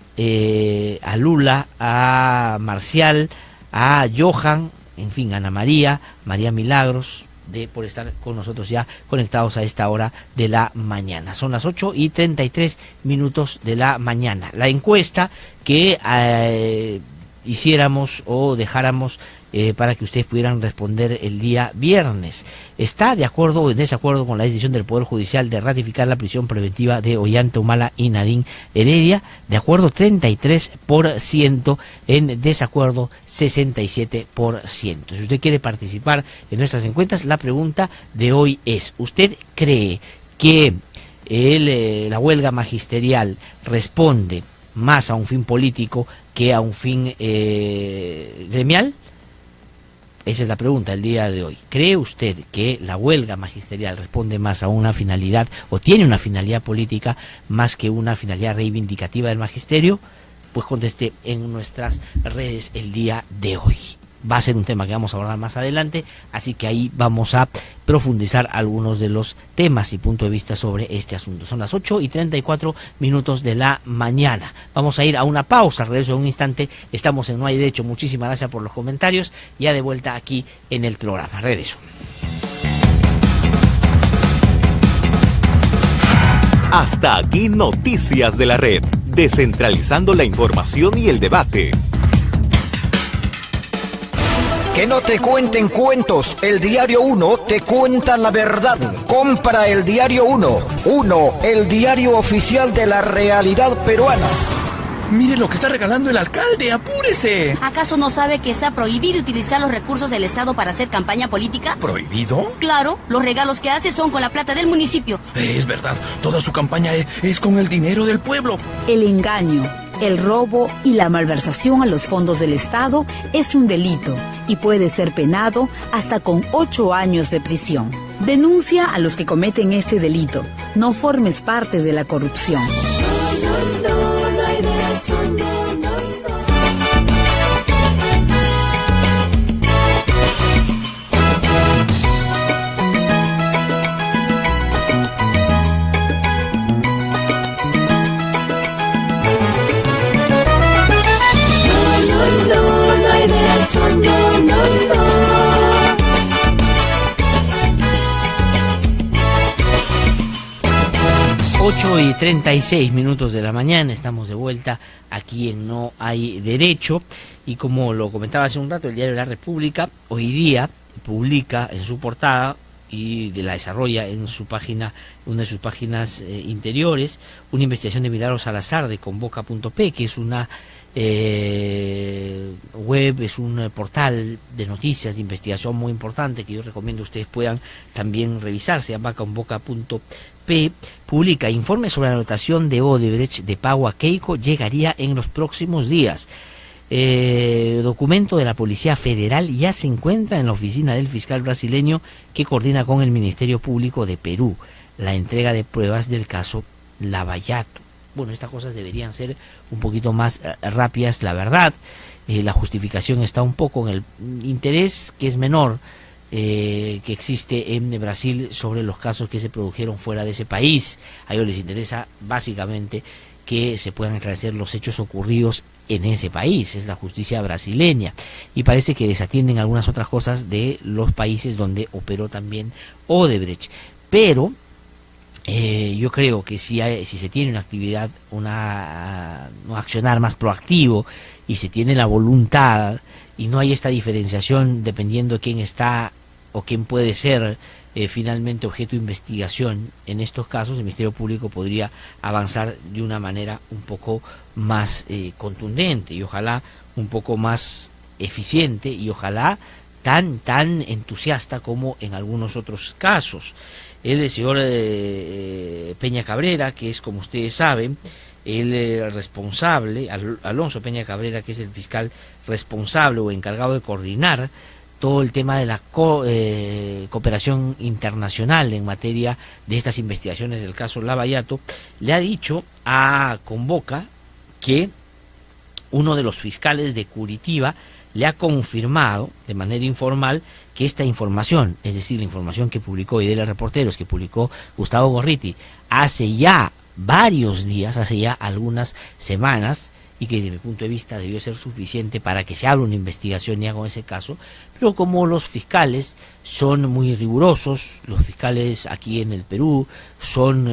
C: a Lula, a Marcial, a Johan, en fin, Ana María, María Milagros, por estar con nosotros ya conectados a esta hora de la mañana. Son las 8:33 de la mañana. La encuesta que hiciéramos o dejáramos para que ustedes pudieran responder el día viernes: ¿está de acuerdo o en desacuerdo con la decisión del Poder Judicial de ratificar la prisión preventiva de Ollanta Humala y Nadine Heredia? De acuerdo 33%, en desacuerdo 67%. Si usted quiere participar en nuestras encuestas, la pregunta de hoy es: ¿usted cree que la huelga magisterial responde más a un fin político que a un fin gremial? Esa es la pregunta del día de hoy. ¿Cree usted que la huelga magisterial responde más a una finalidad o tiene una finalidad política más que una finalidad reivindicativa del magisterio? Pues conteste en nuestras redes el día de hoy. Va a ser un tema que vamos a abordar más adelante, así que ahí vamos a profundizar algunos de los temas y puntos de vista sobre este asunto. Son las 8:34 de la mañana. Vamos a ir a una pausa, regreso en un instante. Estamos en No Hay Derecho. Muchísimas gracias por los comentarios. Ya de vuelta aquí en el programa. Regreso.
A: Hasta aquí Noticias de la Red, descentralizando la información y el debate.
D: Que no te cuenten cuentos, el Diario 1 te cuenta la verdad. Compra el Diario 1. 1, el diario oficial de la realidad peruana.
E: Mire lo que está regalando el alcalde, apúrese.
F: ¿Acaso no sabe que está prohibido utilizar los recursos del Estado para hacer campaña política?
E: ¿Prohibido?
F: Claro, los regalos que hace son con la plata del municipio.
E: Es verdad, toda su campaña es con el dinero del pueblo.
J: El engaño, el robo y la malversación a los fondos del Estado es un delito y puede ser penado hasta con 8 años de prisión. Denuncia a los que cometen este delito. No formes parte de la corrupción.
B: No hay derecho, no.
C: 8:36 de la mañana, estamos de vuelta aquí en No Hay Derecho, y como lo comentaba hace un rato, el diario La República hoy día publica en su portada y la desarrolla en su página, una de sus páginas interiores, una investigación de Milagros Salazar de Convoca.p, que es una web, es un portal de noticias, de investigación muy importante, que yo recomiendo que ustedes puedan también revisar. Se llama Convoca.p. Publica: informe sobre la anotación de Odebrecht de pago a Keiko llegaría en los próximos días. Documento de la Policía Federal ya se encuentra en la oficina del fiscal brasileño que coordina con el Ministerio Público de Perú la entrega de pruebas del caso Lavallato. Bueno, estas cosas deberían ser un poquito más rápidas, la verdad. La justificación está un poco en el interés, que es menor, que existe en Brasil sobre los casos que se produjeron fuera de ese país. A ellos les interesa básicamente que se puedan esclarecer los hechos ocurridos en ese país, es la justicia brasileña, y parece que desatienden algunas otras cosas de los países donde operó también Odebrecht. Pero yo creo que si se tiene una actividad, un accionar más proactivo, y se tiene la voluntad, y no hay esta diferenciación dependiendo de quién está o quién puede ser finalmente objeto de investigación en estos casos, el Ministerio Público podría avanzar de una manera un poco más contundente, y ojalá un poco más eficiente, y ojalá tan entusiasta como en algunos otros casos. El señor Peña Cabrera, que es, como ustedes saben, el responsable, Alonso Peña Cabrera, que es el fiscal responsable o encargado de coordinar todo el tema de la cooperación internacional en materia de estas investigaciones del caso Lavallato, le ha dicho a Convoca que uno de los fiscales de Curitiba le ha confirmado de manera informal que esta información, es decir, la información que publicó Idela Reporteros, que publicó Gustavo Gorriti hace ya varios días, hace ya algunas semanas, y que desde mi punto de vista debió ser suficiente para que se abra una investigación ya con ese caso, pero como los fiscales son muy rigurosos, los fiscales aquí en el Perú son,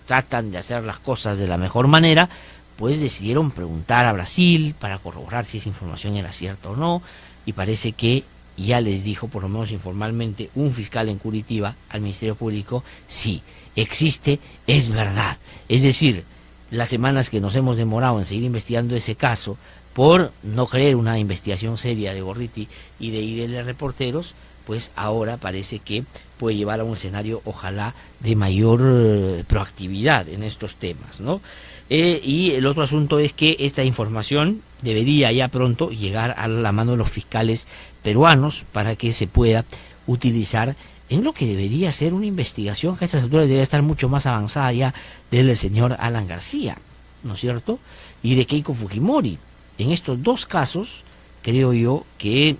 C: tratan de hacer las cosas de la mejor manera, pues decidieron preguntar a Brasil para corroborar si esa información era cierta o no, y parece que ya les dijo, por lo menos informalmente, un fiscal en Curitiba al Ministerio Público, sí, existe, es verdad. Es decir, las semanas que nos hemos demorado en seguir investigando ese caso por no creer una investigación seria de Gorriti y de IDL Reporteros, pues ahora parece que puede llevar a un escenario, ojalá, de mayor proactividad en estos temas, ¿no? Y el otro asunto es que esta información debería ya pronto llegar a la mano de los fiscales peruanos para que se pueda utilizar en lo que debería ser una investigación que a estas alturas debería estar mucho más avanzada ya del señor Alan García, ¿no es cierto? Y de Keiko Fujimori. En estos dos casos, creo yo que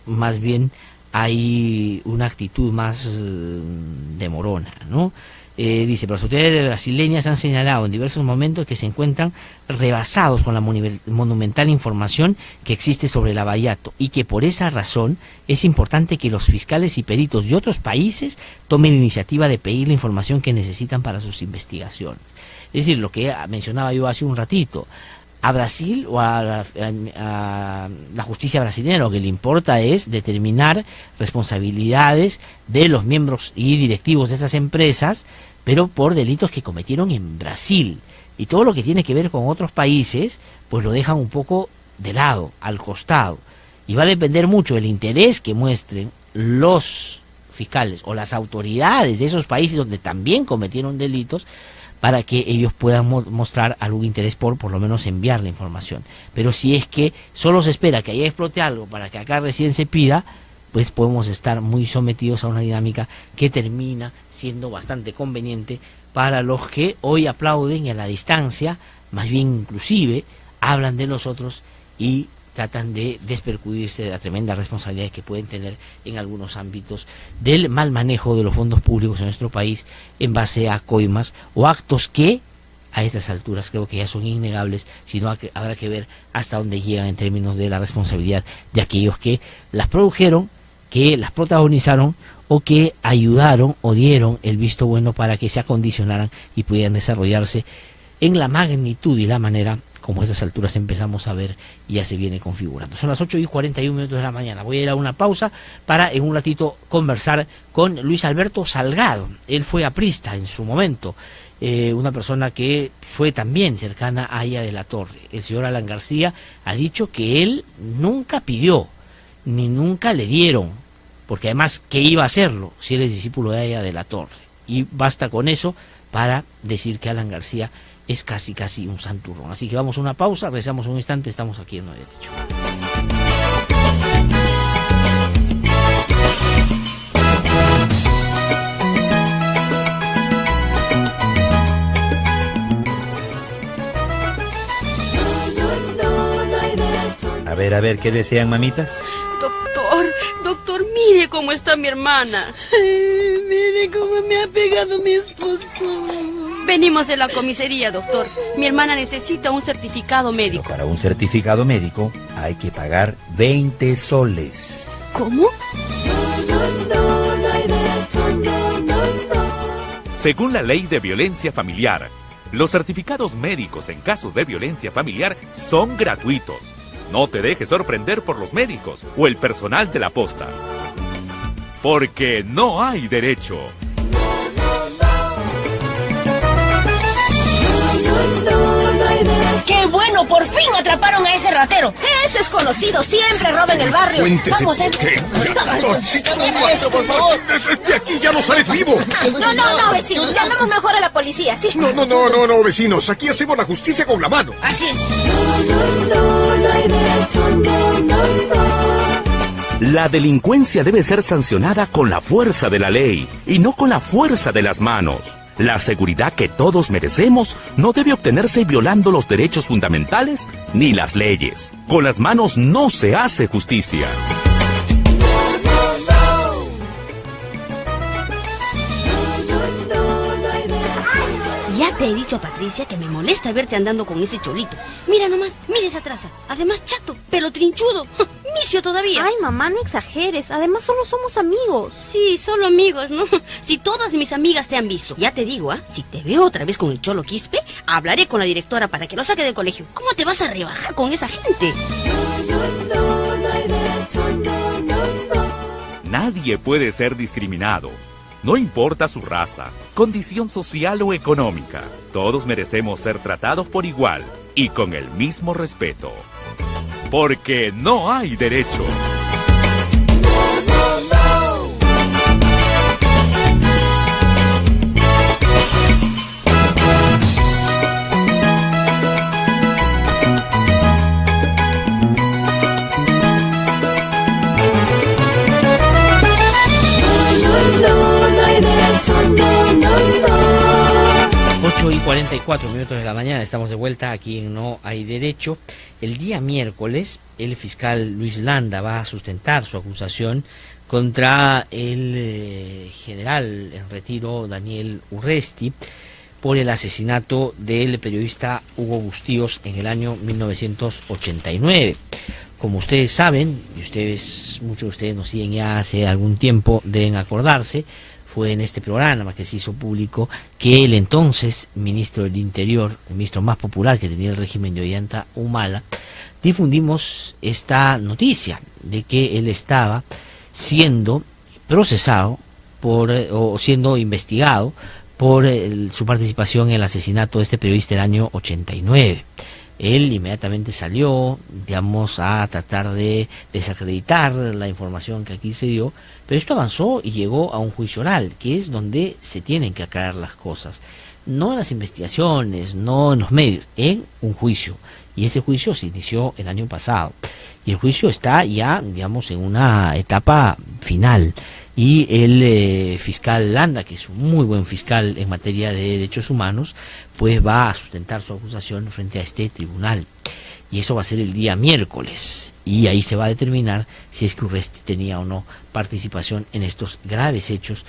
C: más bien hay una actitud más demorona, ¿no? Dice, pero las autoridades brasileñas han señalado en diversos momentos que se encuentran rebasados con la monumental información que existe sobre Lavallato y que por esa razón es importante que los fiscales y peritos de otros países tomen la iniciativa de pedir la información que necesitan para sus investigaciones. Es decir, lo que mencionaba yo hace un ratito, a Brasil o a la justicia brasileña lo que le importa es determinar responsabilidades de los miembros y directivos de estas empresas, pero por delitos que cometieron en Brasil. Y todo lo que tiene que ver con otros países, pues lo dejan un poco de lado, al costado. Y va a depender mucho del interés que muestren los fiscales o las autoridades de esos países donde también cometieron delitos, para que ellos puedan mostrar algún interés por lo menos enviar la información. Pero si es que solo se espera que allá explote algo para que acá recién se pida, pues podemos estar muy sometidos a una dinámica que termina siendo bastante conveniente para los que hoy aplauden y a la distancia, más bien inclusive, hablan de nosotros y tratan de despercudirse de la tremenda responsabilidad que pueden tener en algunos ámbitos del mal manejo de los fondos públicos en nuestro país en base a coimas o actos que a estas alturas creo que ya son innegables, sino habrá que ver hasta dónde llegan en términos de la responsabilidad de aquellos que las produjeron, que las protagonizaron o que ayudaron o dieron el visto bueno para que se acondicionaran y pudieran desarrollarse en la magnitud y la manera como a estas alturas empezamos a ver y ya se viene configurando. Son las 8:41 de la mañana. Voy a ir a una pausa para en un ratito conversar con Luis Alberto Salgado. Él fue aprista en su momento, una persona que fue también cercana a Aya de la Torre. El señor Alan García ha dicho que él nunca pidió, ni nunca le dieron, porque además, ¿qué iba a hacerlo si él es discípulo de Aya de la Torre? Y basta con eso para decir que Alan García es casi un santurrón. Así que vamos a una pausa, regresamos un instante, estamos aquí en No hay Derecho.
K: A ver, ¿qué desean, mamitas?
L: Doctor, mire cómo está mi hermana.
B: Mire cómo me ha pegado mi esposo.
L: Venimos de la comisaría, doctor. Mi hermana necesita un certificado médico.
K: Pero para un certificado médico hay que pagar 20 soles.
L: ¿Cómo?
A: Según la ley de violencia familiar, los certificados médicos en casos de violencia familiar son gratuitos. No te dejes sorprender por los médicos o el personal de la posta. Porque no hay derecho.
B: No hay derecho.
F: ¡Qué bueno! ¡Por fin atraparon a ese ratero! Ese es conocido, siempre roba en el barrio.
M: Cuéntese.
F: Vamos,
M: ¿Qué?
F: maestro, por favor.
M: De aquí ya no sales vivo.
F: No, vecino. Llamamos mejor a la policía, ¿sí?
M: No, vecinos. Aquí hacemos la justicia con la mano.
F: Así es.
A: La delincuencia debe ser sancionada con la fuerza de la ley y no con la fuerza de las manos. La seguridad que todos merecemos no debe obtenerse violando los derechos fundamentales ni las leyes. Con las manos no se hace justicia.
L: Ya te he dicho, Patricia, que me molesta verte andando con ese cholito. Mira nomás, mira esa traza. Además, chato, pelo trinchudo. Micio todavía.
N: Ay, mamá, no exageres. Además, solo somos amigos.
L: Sí, solo amigos, ¿no? Si todas mis amigas te han visto. Ya te digo, si te veo otra vez con el cholo Quispe, hablaré con la directora para que lo saque del colegio. ¿Cómo te vas a rebajar con esa gente?
A: Nadie puede ser discriminado. No importa su raza, condición social o económica. Todos merecemos ser tratados por igual y con el mismo respeto. Porque no hay derecho.
C: 8:44 de la mañana, estamos de vuelta aquí en No Hay Derecho. El día miércoles, el fiscal Luis Landa va a sustentar su acusación contra el general en retiro Daniel Urresti por el asesinato del periodista Hugo Bustíos en el año 1989. Como ustedes saben, y muchos de ustedes nos siguen ya hace algún tiempo, deben acordarse, fue en este programa que se hizo público que el entonces ministro del Interior, el ministro más popular que tenía el régimen de Ollanta Humala, difundimos esta noticia de que él estaba siendo procesado o siendo investigado por su participación en el asesinato de este periodista del año 89. Él inmediatamente salió, digamos, a tratar de desacreditar la información que aquí se dio, pero esto avanzó y llegó a un juicio oral, que es donde se tienen que aclarar las cosas. No en las investigaciones, no en los medios, en un juicio. Y ese juicio se inició el año pasado. Y el juicio está ya, digamos, en una etapa final. Y el fiscal Landa, que es un muy buen fiscal en materia de derechos humanos, pues va a sustentar su acusación frente a este tribunal. Y eso va a ser el día miércoles. Y ahí se va a determinar si es que Urresti tenía o no participación en estos graves hechos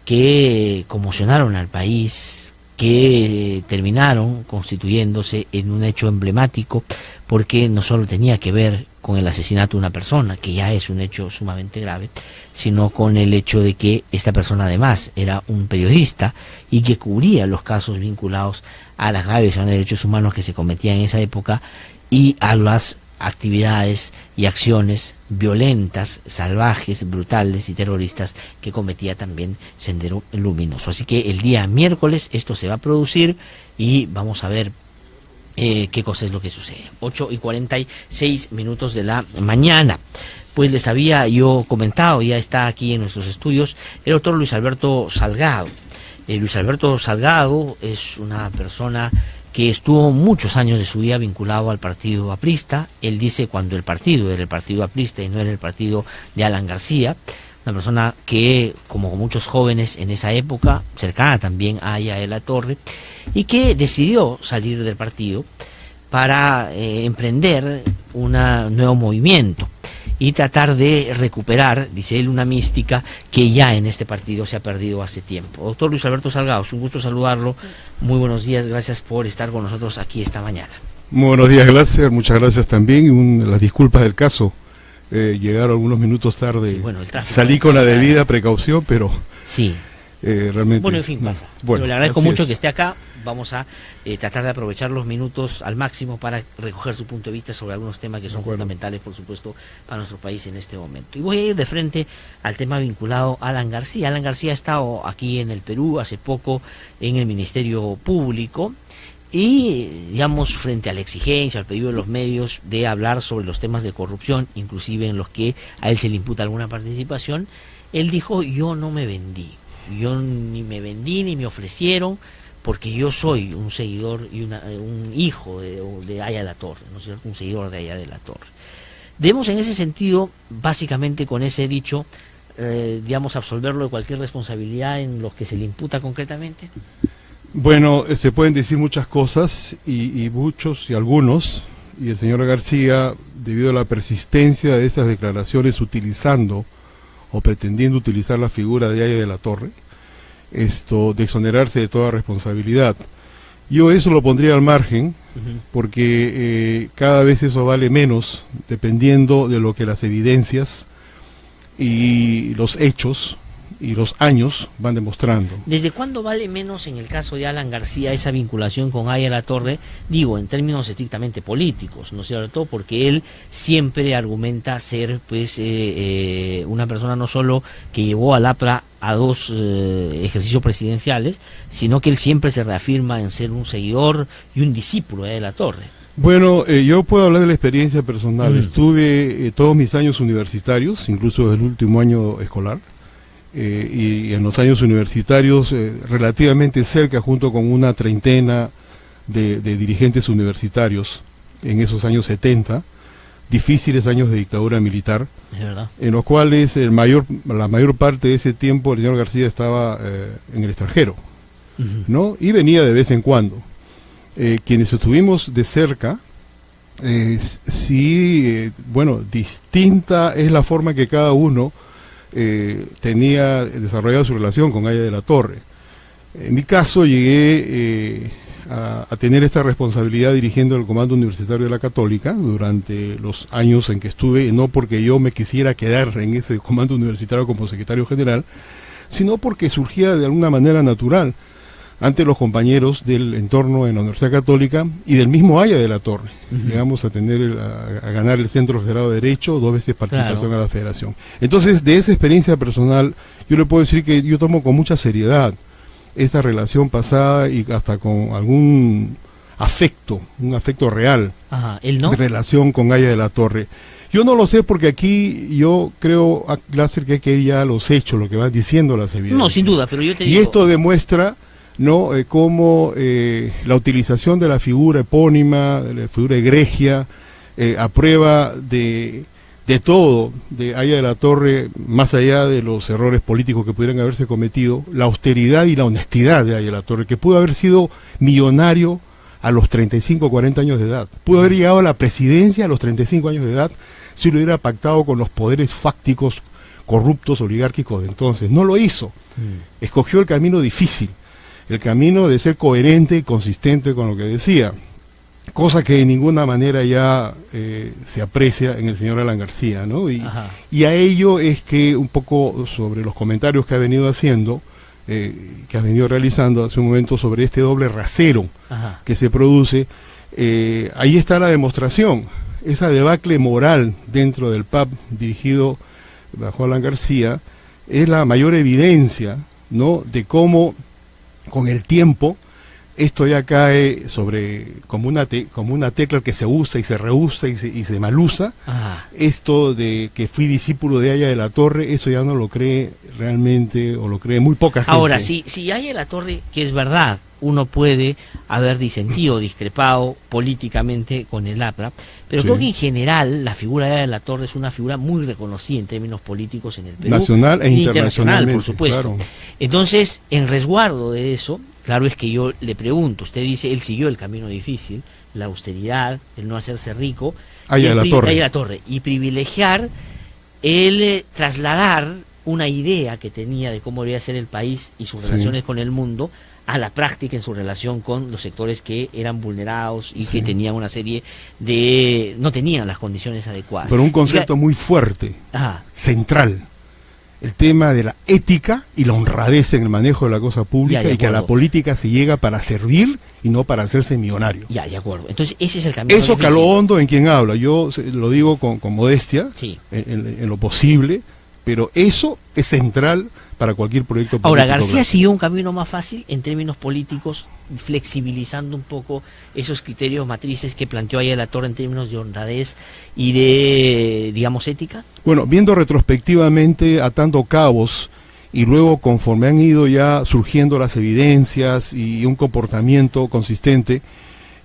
C: que conmocionaron al país, que terminaron constituyéndose en un hecho emblemático, porque no solo tenía que ver con el asesinato de una persona, que ya es un hecho sumamente grave, sino con el hecho de que esta persona además era un periodista y que cubría los casos vinculados a las graves violaciones de derechos humanos que se cometían en esa época y a las actividades y acciones violentas, salvajes, brutales y terroristas que cometía también Sendero Luminoso. Así que el día miércoles esto se va a producir y vamos a ver qué cosa es lo que sucede. 8:46 de la mañana. Pues les había yo comentado, ya está aquí en nuestros estudios, el doctor Luis Alberto Salgado. Luis Alberto Salgado es una persona que estuvo muchos años de su vida vinculado al partido aprista. Él dice cuando el partido era el partido aprista y no era el partido de Alan García, una persona que, como muchos jóvenes en esa época, cercana también a Yael Latorre, y que decidió salir del partido para emprender un nuevo movimiento y tratar de recuperar, dice él, una mística que ya en este partido se ha perdido hace tiempo. Doctor Luis Alberto Salgado, es un gusto saludarlo. Muy buenos días, gracias por estar con nosotros aquí esta mañana.
O: Muy buenos días, gracias, muchas gracias también. Las disculpas del caso, llegaron algunos minutos tarde, sí, bueno, salí con la debida precaución, pero
C: sí.
O: Realmente...
C: Bueno, en fin, pasa. Bueno, le agradezco mucho que esté acá. Vamos a tratar de aprovechar los minutos al máximo para recoger su punto de vista sobre algunos temas que son fundamentales, por supuesto, para nuestro país en este momento. Y voy a ir de frente al tema vinculado a Alan García. Alan García ha estado aquí en el Perú hace poco en el Ministerio Público Y, digamos, frente a la exigencia, al pedido de los medios de hablar sobre los temas de corrupción, inclusive en los que a él se le imputa alguna participación, él dijo: yo no me vendí, yo ni me vendí ni me ofrecieron, porque yo soy un seguidor y un hijo de Haya de la Torre, ¿no es cierto? Un seguidor de Haya de la Torre. Debemos en ese sentido, básicamente con ese dicho, digamos, absolverlo de cualquier responsabilidad en lo que se le imputa concretamente.
O: Bueno, se pueden decir muchas cosas y muchos y algunos, y el señor García, debido a la persistencia de esas declaraciones utilizando o pretendiendo utilizar la figura de Haya de la Torre, de exonerarse de toda responsabilidad. Yo eso lo pondría al margen, porque cada vez eso vale menos, dependiendo de lo que las evidencias y los hechos y los años van demostrando.
C: ¿Desde cuándo vale menos en el caso de Alan García esa vinculación con Haya de la Torre? Digo, en términos estrictamente políticos, ¿no es cierto? Porque él siempre argumenta ser, pues, una persona no solo que llevó al APRA a 2 ejercicios presidenciales, sino que él siempre se reafirma en ser un seguidor y un discípulo de Haya de la Torre.
O: Bueno, yo puedo hablar de la experiencia personal. Estuve todos mis años universitarios, incluso desde el último año escolar, y en los años universitarios relativamente cerca, junto con una treintena de dirigentes universitarios en esos años 70, difíciles años de dictadura militar, en los cuales la mayor parte de ese tiempo el señor García estaba en el extranjero, ¿no? Y venía de vez en cuando. Quienes estuvimos de cerca, bueno, distinta es la forma que cada uno tenía desarrollado su relación con Haya de la Torre. En mi caso llegué a tener esta responsabilidad dirigiendo el Comando Universitario de la Católica durante los años en que estuve, no porque yo me quisiera quedar en ese Comando Universitario como secretario general, sino porque surgía de alguna manera natural ante los compañeros del entorno en la Universidad Católica y del mismo Haya de la Torre. Llegamos a ganar el Centro Federado de Derecho, 2 veces participación a la Federación. Entonces, de esa experiencia personal, yo le puedo decir que yo tomo con mucha seriedad esta relación pasada y hasta con algún afecto, un afecto real,
C: ¿él no?
O: de relación con Haya de la Torre. Yo no lo sé porque aquí yo creo, Glasser, que hay que ir ya a los hechos, lo que van diciendo las evidencias.
C: No, sin duda, pero yo te digo...
O: Y esto demuestra, ¿no?, cómo la utilización de la figura epónima, de la figura egregia, a prueba de todo, de Haya de la Torre, más allá de los errores políticos que pudieran haberse cometido, la austeridad y la honestidad de Haya de la Torre, que pudo haber sido millonario a los 35 o 40 años de edad. Pudo haber llegado a la presidencia a los 35 años de edad si lo hubiera pactado con los poderes fácticos, corruptos, oligárquicos de entonces. No lo hizo. Escogió el camino difícil, el camino de ser coherente y consistente con lo que decía, cosa que de ninguna manera ya se aprecia en el señor Alan García, ¿no? Y a ello es que un poco sobre los comentarios que ha venido haciendo, que ha venido realizando hace un momento sobre este doble rasero que se produce, ahí está la demostración, esa debacle moral dentro del PAP dirigido bajo Alan García, es la mayor evidencia, ¿no?, de cómo con el tiempo esto ya cae sobre como una tecla que se usa y se reusa y se malusa. Esto de que fui discípulo de Haya de la Torre, eso ya no lo cree realmente, o lo cree muy poca gente.
C: Ahora, si Haya de la Torre, que es verdad, uno puede haber disentido, discrepado políticamente con el APRA, pero creo que en general la figura de Haya de la Torre es una figura muy reconocida en términos políticos en el Perú.
O: Nacional e internacional,
C: por supuesto.
O: Claro.
C: Entonces, en resguardo de eso, claro es que yo le pregunto, usted dice, él siguió el camino difícil, la austeridad, el no hacerse rico,
O: Haya de la
C: Torre, y privilegiar el trasladar una idea que tenía de cómo debería ser el país y sus relaciones con el mundo a la práctica en su relación con los sectores que eran vulnerados y que tenían una serie de... no tenían las condiciones adecuadas.
O: Pero un concepto muy fuerte, central, el tema de la ética y la honradez en el manejo de la cosa pública, y que a la política se llega para servir y no para hacerse millonario.
C: Ya, de acuerdo. Entonces ese es el camino.
O: Eso caló hondo en quien habla. Yo lo digo con modestia, en lo posible, pero eso es central para cualquier proyecto político.
C: Ahora, García siguió un camino más fácil en términos políticos, flexibilizando un poco esos criterios matrices que planteó Aya de la Torre en términos de honradez y de, digamos, ética.
O: Bueno, viendo retrospectivamente, atando cabos, y luego conforme han ido ya surgiendo las evidencias y un comportamiento consistente,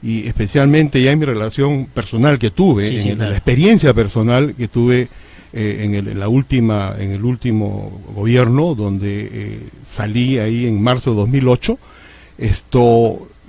O: y especialmente ya en mi relación personal que tuve, la experiencia personal que tuve en el último gobierno, donde salí ahí en marzo de 2008,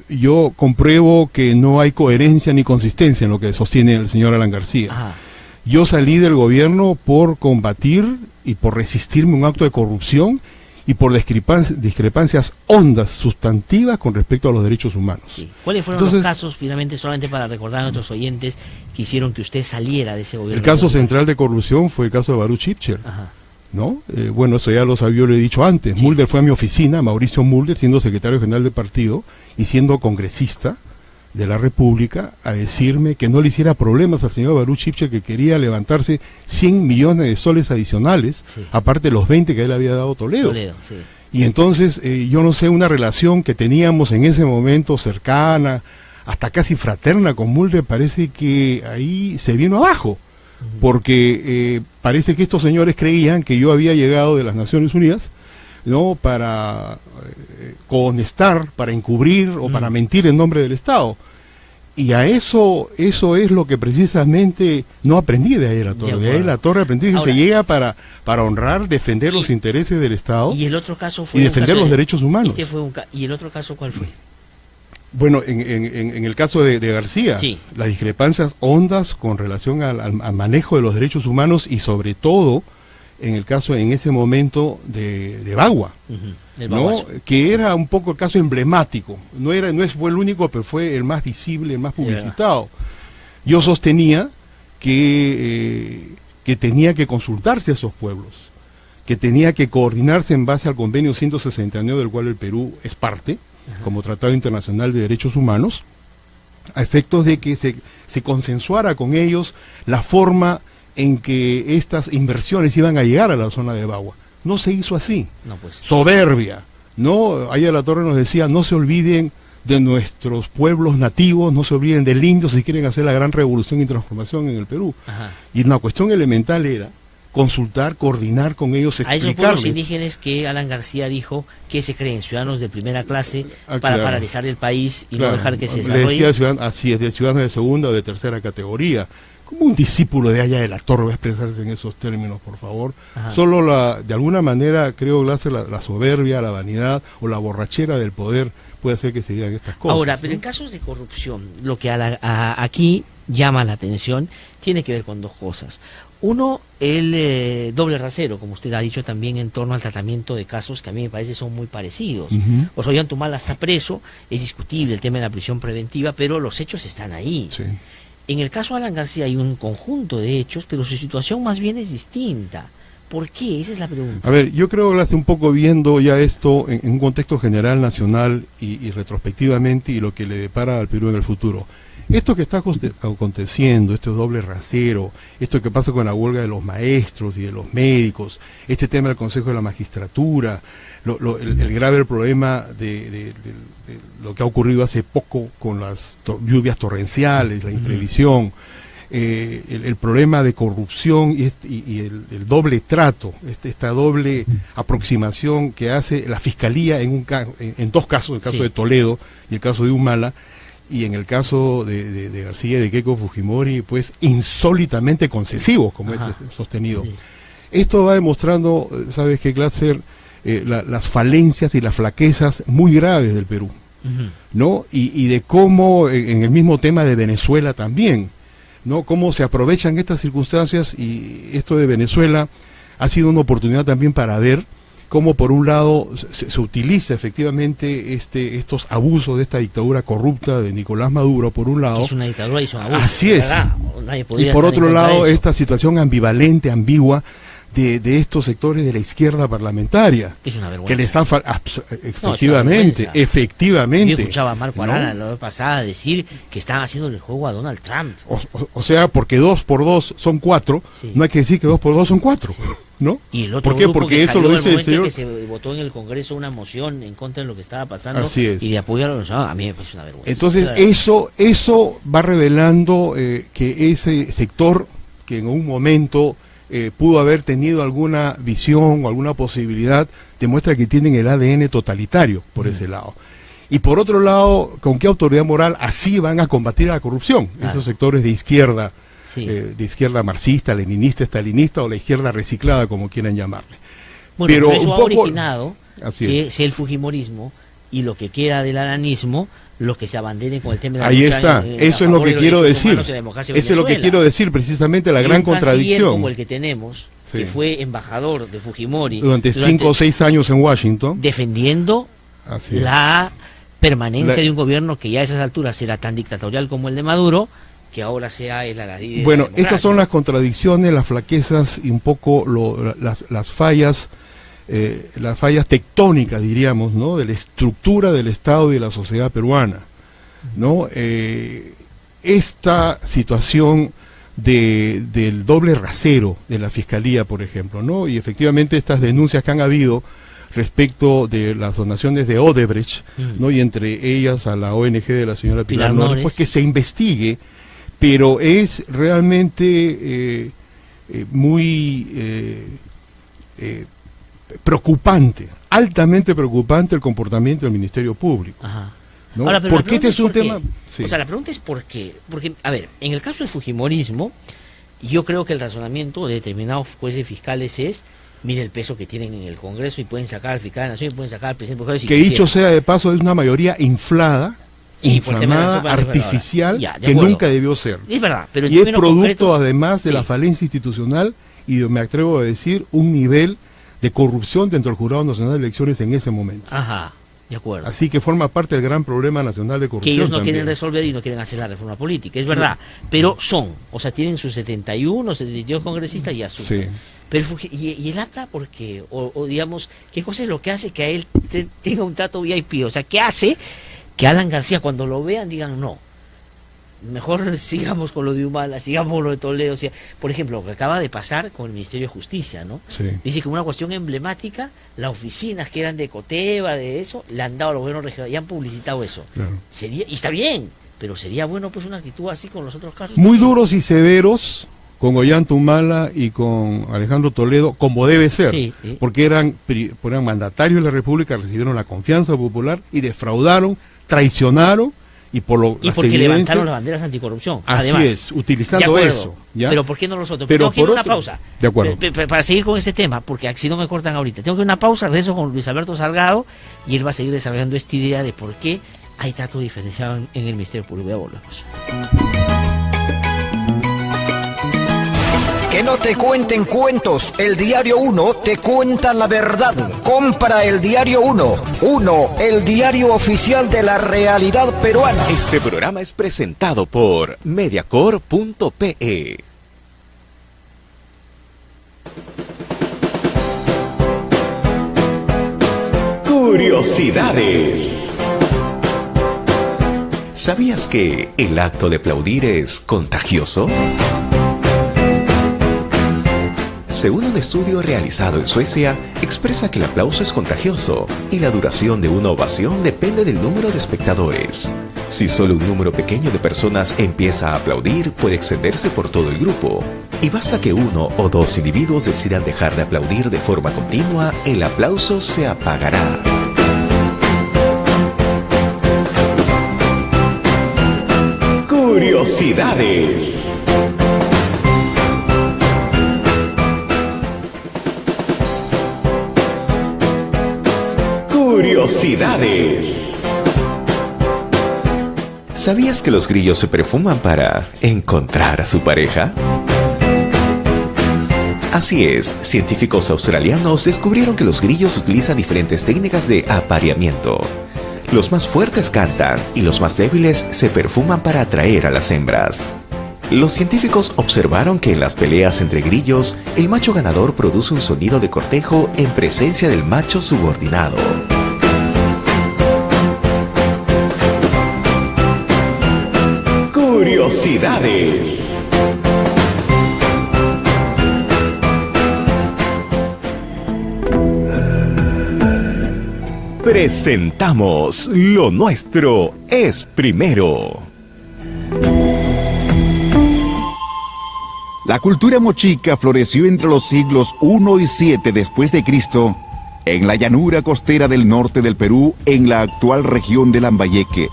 O: yo compruebo que no hay coherencia ni consistencia en lo que sostiene el señor Alan García. Ajá. Yo salí del gobierno por combatir y por resistirme a un acto de corrupción y por discrepancias hondas, sustantivas con respecto a los derechos humanos. Sí.
C: ¿Cuáles fueron los casos, finalmente, solamente para recordar a nuestros oyentes, que hicieron que usted saliera de ese gobierno?
O: El caso central de corrupción fue el caso de Baruch Ipcher, ¿no? Bueno, eso ya lo he dicho antes. Sí. Mulder fue a mi oficina, Mauricio Mulder, siendo secretario general del partido y siendo congresista de la República, a decirme que no le hiciera problemas al señor Baruch Ipcher, que quería levantarse 100 millones de soles adicionales, aparte de los 20 que él había dado Toledo. Sí. Y entonces, yo no sé, una relación que teníamos en ese momento cercana, hasta casi fraterna con Mulder, parece que ahí se vino abajo, porque parece que estos señores creían que yo había llegado de las Naciones Unidas, ¿no?, para cohonestar, para encubrir o para mentir en nombre del Estado. Y a eso es lo que precisamente no aprendí de Aya de la Torre. De Aya de la Torre aprendí que se llega para honrar, defender los intereses del Estado
C: y el otro caso fue
O: y defender los derechos humanos.
C: ¿Y el otro caso cuál fue?
O: Bueno, en el caso de García, las discrepancias hondas con relación al manejo de los derechos humanos y sobre todo en el caso, en ese momento, de Bagua, ¿no?, que era un poco el caso emblemático. No fue el único, pero fue el más visible, el más publicitado. Yo sostenía que tenía que consultarse a esos pueblos, que tenía que coordinarse en base al convenio 169, del cual el Perú es parte, como Tratado Internacional de Derechos Humanos, a efectos de que se consensuara con ellos la forma en que estas inversiones iban a llegar a la zona de Bagua. No se hizo así. No, pues. Soberbia, ¿no? Aya de la Torre nos decía, no se olviden de nuestros pueblos nativos, no se olviden del indio si quieren hacer la gran revolución y transformación en el Perú. Y una cuestión elemental era consultar, coordinar con ellos, explicarles.
C: A esos pueblos indígenas que Alan García dijo que se creen ciudadanos de primera clase para paralizar el país y no dejar que se desarrolle.
O: Así es, de ciudadanos de segunda o de tercera categoría. ¿Cómo un discípulo de Aya de la Torre va a expresarse en esos términos, por favor? Solo de alguna manera, creo, la soberbia, la vanidad o la borrachera del poder puede hacer que se digan estas cosas.
C: Ahora, pero en casos de corrupción, lo que aquí llama la atención tiene que ver con dos cosas. Uno, el doble rasero, como usted ha dicho también, en torno al tratamiento de casos que a mí me parece son muy parecidos. Ollanthumala está preso, es discutible el tema de la prisión preventiva, pero los hechos están ahí. Sí. En el caso de Alan García hay un conjunto de hechos, pero su situación más bien es distinta. ¿Por qué? Esa es la pregunta.
O: A ver, yo creo que hace un poco viendo ya esto en un contexto general, nacional y retrospectivamente, y lo que le depara al Perú en el futuro. Esto que está aconteciendo, este doble rasero, esto que pasa con la huelga de los maestros y de los médicos, este tema del Consejo de la Magistratura, el grave problema de lo que ha ocurrido hace poco con las lluvias torrenciales, la imprevisión, el problema de corrupción y el doble trato, esta doble aproximación que hace la Fiscalía en dos casos, el caso de Toledo y el caso de Humala, y en el caso de García y de Keiko Fujimori, pues insólitamente concesivos, como es sostenido. Sí. Esto va demostrando, ¿sabes qué, Glatzer? Las falencias y las flaquezas muy graves del Perú, ¿no? Y de cómo, en el mismo tema de Venezuela también, ¿no? Cómo se aprovechan estas circunstancias, y esto de Venezuela ha sido una oportunidad también para ver cómo por un lado se utiliza efectivamente estos abusos de esta dictadura corrupta de Nicolás Maduro, por un lado.
C: Es una dictadura y son abusos.
O: Así es. Y por otro lado, esta situación ambivalente, ambigua, de estos sectores de la izquierda parlamentaria.
C: Es una vergüenza.
O: Que les han efectivamente.
C: Yo escuchaba a Marco Arana la vez pasada decir que están haciendo el juego a Donald Trump.
O: O sea, porque 2 por 2 son 4, no hay que decir que 2 por 2 son 4. ¿no?
C: Y el otro
O: ¿Por qué?
C: grupo
O: Porque
C: que
O: eso
C: salió
O: lo
C: al
O: dice el
C: momento en
O: señor.
C: que se votó en el Congreso una moción en contra de lo que estaba pasando.
O: Así es.
C: Y de apoyo a los... a mí me parece una vergüenza.
O: Entonces,
C: Claro.
O: eso va revelando que ese sector, que en un momento pudo haber tenido alguna visión o alguna posibilidad, demuestra que tienen el ADN totalitario por ese lado. Y por otro lado, ¿con qué autoridad moral así van a combatir a la corrupción?
C: Claro.
O: Esos sectores de izquierda,
C: Sí.
O: de izquierda marxista, leninista, estalinista o la izquierda reciclada, como quieran llamarle.
C: Bueno,
O: Pero
C: eso
O: un
C: ha
O: poco-
C: originado
O: Así
C: que
O: es.
C: sea el fujimorismo y lo que queda del alanismo, los que se abanderen con el tema de la
O: Ahí
C: lucha
O: está,
C: a
O: eso es
C: favor
O: lo que
C: de los
O: quiero
C: derechos
O: decir.
C: humanos y la democracia en
O: Eso es lo que
C: Venezuela.
O: quiero decir, precisamente la
C: Y
O: gran
C: un canciller
O: contradicción.
C: como el que tenemos,
O: Sí.
C: que fue embajador de Fujimori
O: Durante 5 o 6 años en Washington.
C: defendiendo
O: Así es.
C: la permanencia
O: La-
C: de un gobierno que ya a esas alturas era tan dictatorial como el de Maduro, que ahora sea el aladí de
O: Bueno,
C: la democracia.
O: esas son las contradicciones, las flaquezas y un poco las fallas tectónicas, diríamos, ¿no? De la estructura del Estado y de la sociedad peruana, ¿no? Esta situación del doble rasero de la Fiscalía, por ejemplo, ¿no? Y efectivamente estas denuncias que han habido respecto de las donaciones de Odebrecht, ¿no? Y entre ellas a la ONG de la señora Pilar
C: Pilar
O: Nores,
C: Nores.
O: pues que se investigue, pero es realmente muy preocupante, altamente preocupante el comportamiento del Ministerio Público.
C: Ajá.
O: ¿no?
C: Ahora, pero la
O: Porque este es un
C: pregunta
O: tema... sí.
C: O sea, la pregunta es por qué. Porque, a ver, en el caso del fujimorismo, yo creo que el razonamiento de determinados jueces fiscales es, mire el peso que tienen en el Congreso y pueden sacar al fiscal de la Nación y pueden sacar al presidente. Porque, si
O: Que
C: quisieran.
O: dicho sea de paso, es una mayoría inflada,
C: Sí, por el tema de la
O: inflamada,
C: sopa
O: artificial,
C: ya, de
O: que
C: acuerdo.
O: nunca debió ser.
C: Es verdad, pero en
O: y es
C: términos
O: producto
C: concretos,
O: además de
C: sí.
O: la falencia institucional y me atrevo a decir un nivel de corrupción dentro del Jurado Nacional de Elecciones en ese momento.
C: Ajá, de acuerdo.
O: Así que forma parte del gran problema nacional de
C: Que
O: corrupción.
C: ellos no
O: también.
C: quieren resolver y no quieren hacer la reforma política, es verdad, pero o sea, tienen sus 71, 72 congresistas y asuntos.
O: Sí.
C: Pero y el APLA, ¿por qué? O digamos, ¿qué cosa es lo que hace que a él tenga un trato VIP? O sea, ¿qué hace que Alan García, cuando lo vean, digan no? Mejor sigamos con lo de Humala, sigamos con lo de Toledo. O sea, por ejemplo, lo que acaba de pasar con el Ministerio de Justicia, ¿no?
O: Sí.
C: Dice que una cuestión emblemática, las oficinas que eran de Coteva, de eso, le han dado a los gobiernos regionales y han publicitado eso.
O: Claro.
C: Y está bien, pero sería bueno pues una actitud así con los otros casos.
O: Muy duros y severos con Ollanta Humala y con Alejandro Toledo, como debe ser,
C: Sí, sí.
O: porque eran mandatarios de la República, recibieron la confianza popular y defraudaron, traicionaron y por lo
C: Y
O: las
C: porque
O: evidencias-
C: levantaron las banderas anticorrupción.
O: Así
C: Además,
O: es, utilizando
C: de acuerdo,
O: eso, ¿ya?
C: Pero ¿por qué no los otros?
O: Pero
C: Tengo que ir a
O: por
C: una
O: otro-
C: pausa.
O: de acuerdo.
C: Para seguir con este tema, porque si no me cortan ahorita. Tengo que ir a una pausa, regreso con Luis Alberto Salgado y él va a seguir desarrollando esta idea de por qué hay trato diferenciado en el Ministerio Público. Ya volvemos.
D: Que no te cuenten cuentos, el Diario 1 te cuenta la verdad. Compra el Diario 1. 1, el diario oficial de la realidad peruana.
P: Este programa es presentado por Mediacor.pe. Curiosidades. ¿Sabías que el acto de aplaudir es contagioso? Según un estudio realizado en Suecia, expresa que el aplauso es contagioso y la duración de una ovación depende del número de espectadores. Si solo un número pequeño de personas empieza a aplaudir, puede extenderse por todo el grupo. Y basta que uno o dos individuos decidan dejar de aplaudir de forma continua, el aplauso se apagará. Curiosidades. Curiosidades. ¿Sabías que los grillos se perfuman para encontrar a su pareja? Así es, científicos australianos descubrieron que los grillos utilizan diferentes técnicas de apareamiento. Los más fuertes cantan y los más débiles se perfuman para atraer a las hembras. Los científicos observaron que en las peleas entre grillos, el macho ganador produce un sonido de cortejo en presencia del macho subordinado. Curiosidades. Presentamos Lo Nuestro es Primero.
Q: La cultura mochica floreció entre los siglos I y VII después de Cristo en la llanura costera del norte del Perú, en la actual región de Lambayeque.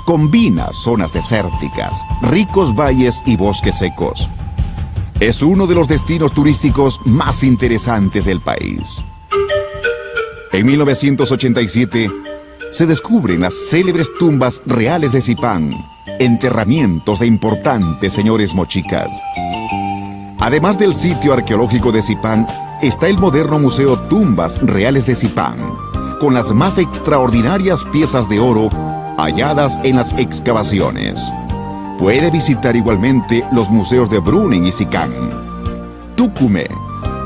Q: Combina zonas desérticas, ricos valles y bosques secos. Es uno de los destinos turísticos más interesantes del país. En 1987 se descubren las célebres tumbas reales de Zipán, enterramientos de importantes señores mochicas. Además del sitio arqueológico de Zipán, está el moderno Museo Tumbas Reales de Zipán, con las más extraordinarias piezas de oro halladas en las excavaciones. Puede visitar igualmente los museos de Brunen y Sicán. Tucumé,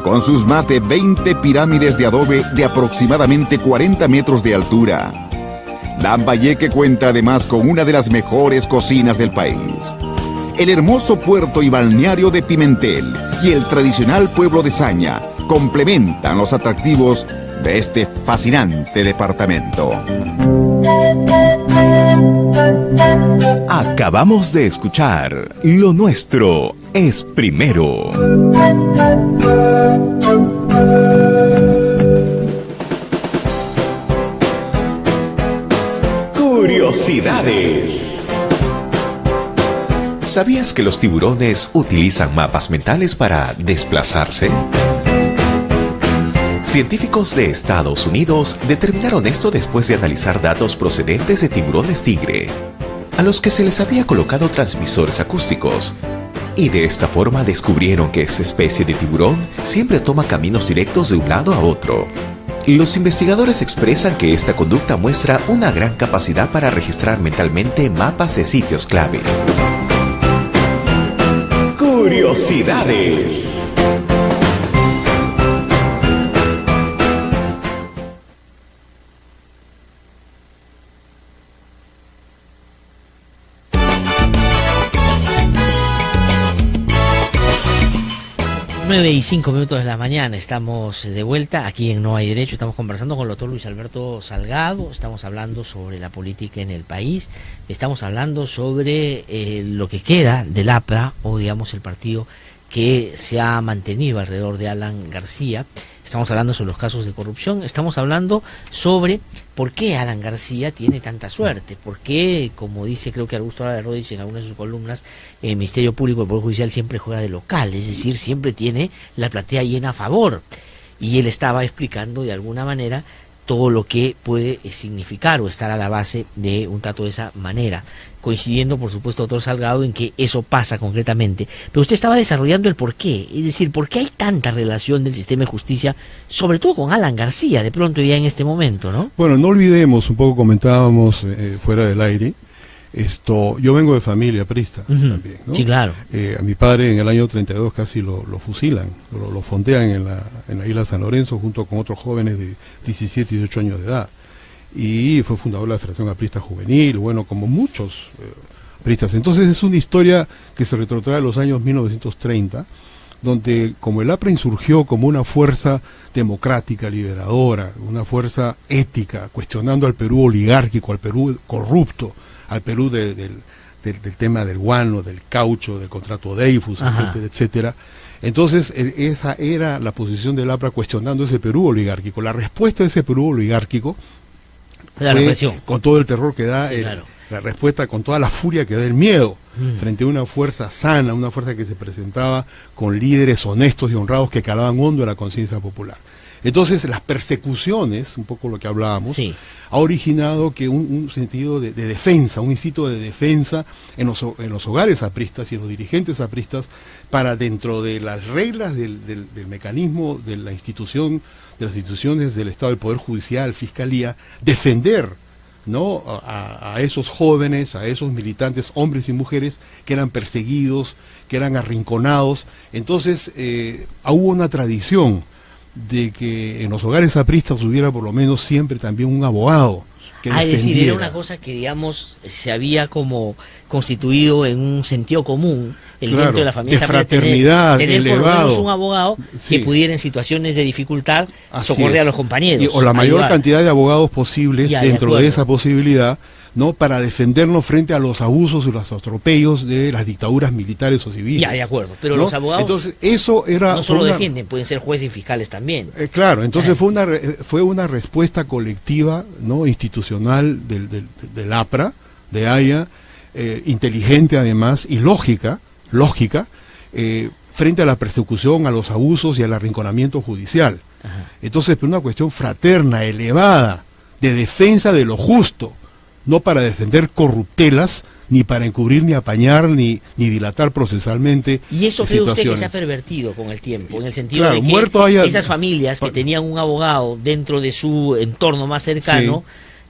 Q: con sus más de 20 pirámides de adobe de aproximadamente 40 metros de altura. Lambayeque cuenta además con una de las mejores cocinas del país. El hermoso puerto y balneario de Pimentel y el tradicional pueblo de Saña complementan los atractivos de este fascinante departamento.
P: Acabamos de escuchar Lo Nuestro es Primero. Curiosidades. ¿Sabías que los tiburones utilizan mapas mentales para desplazarse? Científicos de Estados Unidos determinaron esto después de analizar datos procedentes de tiburones tigre, a los que se les había colocado transmisores acústicos, y de esta forma descubrieron que esta especie de tiburón siempre toma caminos directos de un lado a otro. Los investigadores expresan que esta conducta muestra una gran capacidad para registrar mentalmente mapas de sitios clave. Curiosidades.
C: Nueve y 5 minutos de la mañana, estamos de vuelta aquí en No Hay Derecho. Estamos conversando con el doctor Luis Alberto Salgado, estamos hablando sobre la política en el país, estamos hablando sobre lo que queda del APRA, o digamos el partido que se ha mantenido alrededor de Alan García. Estamos hablando sobre los casos de corrupción, estamos hablando sobre por qué Alan García tiene tanta suerte, por qué, como dice creo que Augusto Lara Rodríguez en alguna de sus columnas, el Ministerio Público, el Poder Judicial siempre juega de local, es decir, siempre tiene la platea llena a favor. Y él estaba explicando de alguna manera todo lo que puede significar o estar a la base de un trato de esa manera, coincidiendo por supuesto, doctor Salgado, en que eso pasa concretamente. Pero usted estaba desarrollando el por qué, es decir, por qué hay tanta relación del sistema de justicia, sobre todo con Alan García, de pronto ya en este momento, ¿no?
O: Bueno, no olvidemos, un poco comentábamos fuera del aire, yo vengo de familia aprista también, ¿no?
C: Sí, claro.
O: A mi padre en el año 32 casi lo fusilan, lo fondean en la isla San Lorenzo junto con otros jóvenes de 17 y 18 años de edad. Y fue fundador de la Federación Aprista Juvenil, bueno, como muchos apristas. Entonces es una historia que se retrotrae a los años 1930, donde como el APRA insurgió como una fuerza democrática, liberadora, una fuerza ética, cuestionando al Perú oligárquico, al Perú corrupto, al Perú del tema del guano, del caucho, del contrato Dreyfus, etcétera, etcétera. Entonces, esa era la posición del APRA cuestionando ese Perú oligárquico. La respuesta de ese Perú oligárquico
C: la represión,
O: con todo el terror que da,
C: sí, claro.
O: La respuesta con toda la furia que da el miedo, frente a una fuerza sana, una fuerza que se presentaba con líderes honestos y honrados que calaban hondo en la conciencia popular. Entonces, las persecuciones, un poco lo que hablábamos, sí, ha originado que un sentido de defensa, un instinto de defensa en los hogares apristas y en los dirigentes apristas, para dentro de las reglas del mecanismo de la institución, de las instituciones del Estado, del Poder Judicial, Fiscalía, defender, ¿no?, a esos jóvenes, a esos militantes, hombres y mujeres, que eran perseguidos, que eran arrinconados. Entonces, hubo una tradición de que en los hogares apristas hubiera por lo menos siempre también un abogado, que
C: es decir,
O: defendiera.
C: era una cosa que, digamos, se había como constituido en un sentido común dentro de la familia.
O: De fraternidad,
C: tener por lo
O: elevado.
C: menos un abogado que pudiera en situaciones de dificultad socorrer a los compañeros.
O: O la mayor
C: ayudar.
O: cantidad de abogados posibles
C: Ya, de
O: dentro de
C: acuerdo.
O: esa posibilidad, ¿no? Para defendernos frente a los abusos y los atropellos de las dictaduras militares o civiles.
C: Ya, de acuerdo. Pero
O: ¿no?
C: los abogados
O: Entonces, eso era
C: no solo
O: una-
C: defienden, pueden ser jueces y fiscales también.
O: Claro, entonces fue una respuesta colectiva, ¿no? Institucional del APRA, de Haya, inteligente además y lógica, frente a la persecución, a los abusos y al arrinconamiento judicial. Entonces, una cuestión fraterna, elevada, de defensa de lo justo, no para defender corruptelas, ni para encubrir, ni apañar, ni dilatar procesalmente.
C: ¿Y eso cree usted que
O: situaciones.
C: se ha pervertido con el tiempo? En el sentido
O: Claro,
C: de que
O: muerto haya-
C: esas familias que tenían un abogado dentro de su entorno más cercano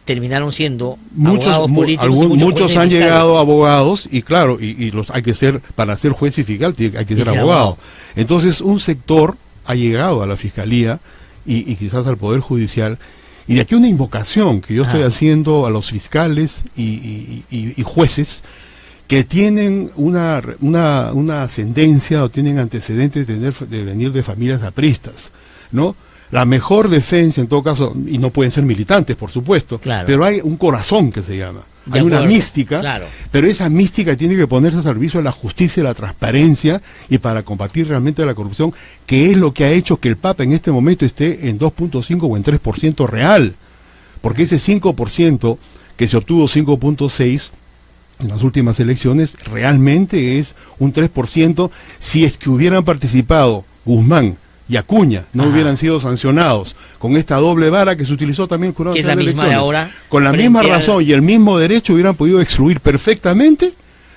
C: terminaron siendo abogados políticos y muchos
O: muchos
C: jueces
O: han
C: fiscales.
O: llegado abogados y claro, y los hay que ser, para ser juez y fiscal hay que ser abogado. Entonces un sector ha llegado a la fiscalía y quizás al Poder Judicial, y de aquí una invocación que yo estoy haciendo a los fiscales y jueces que tienen una ascendencia o tienen antecedentes de venir de familias apristas, ¿no? La mejor defensa, en todo caso, y no pueden ser militantes, por supuesto, pero hay un corazón que se llama. Hay una mística, pero esa mística tiene que ponerse al servicio de la justicia y la transparencia y para combatir realmente la corrupción, que es lo que ha hecho que el Papa en este momento esté en 2.5 o en 3% real. Porque ese 5% que se obtuvo 5.6 en las últimas elecciones realmente es un 3% si es que hubieran participado Guzmán y Acuña, no hubieran sido sancionados con esta doble vara que se utilizó también con
C: Que es la misma de ahora,
O: con la
C: frente
O: misma
C: al-
O: razón y el mismo derecho hubieran podido excluir perfectamente,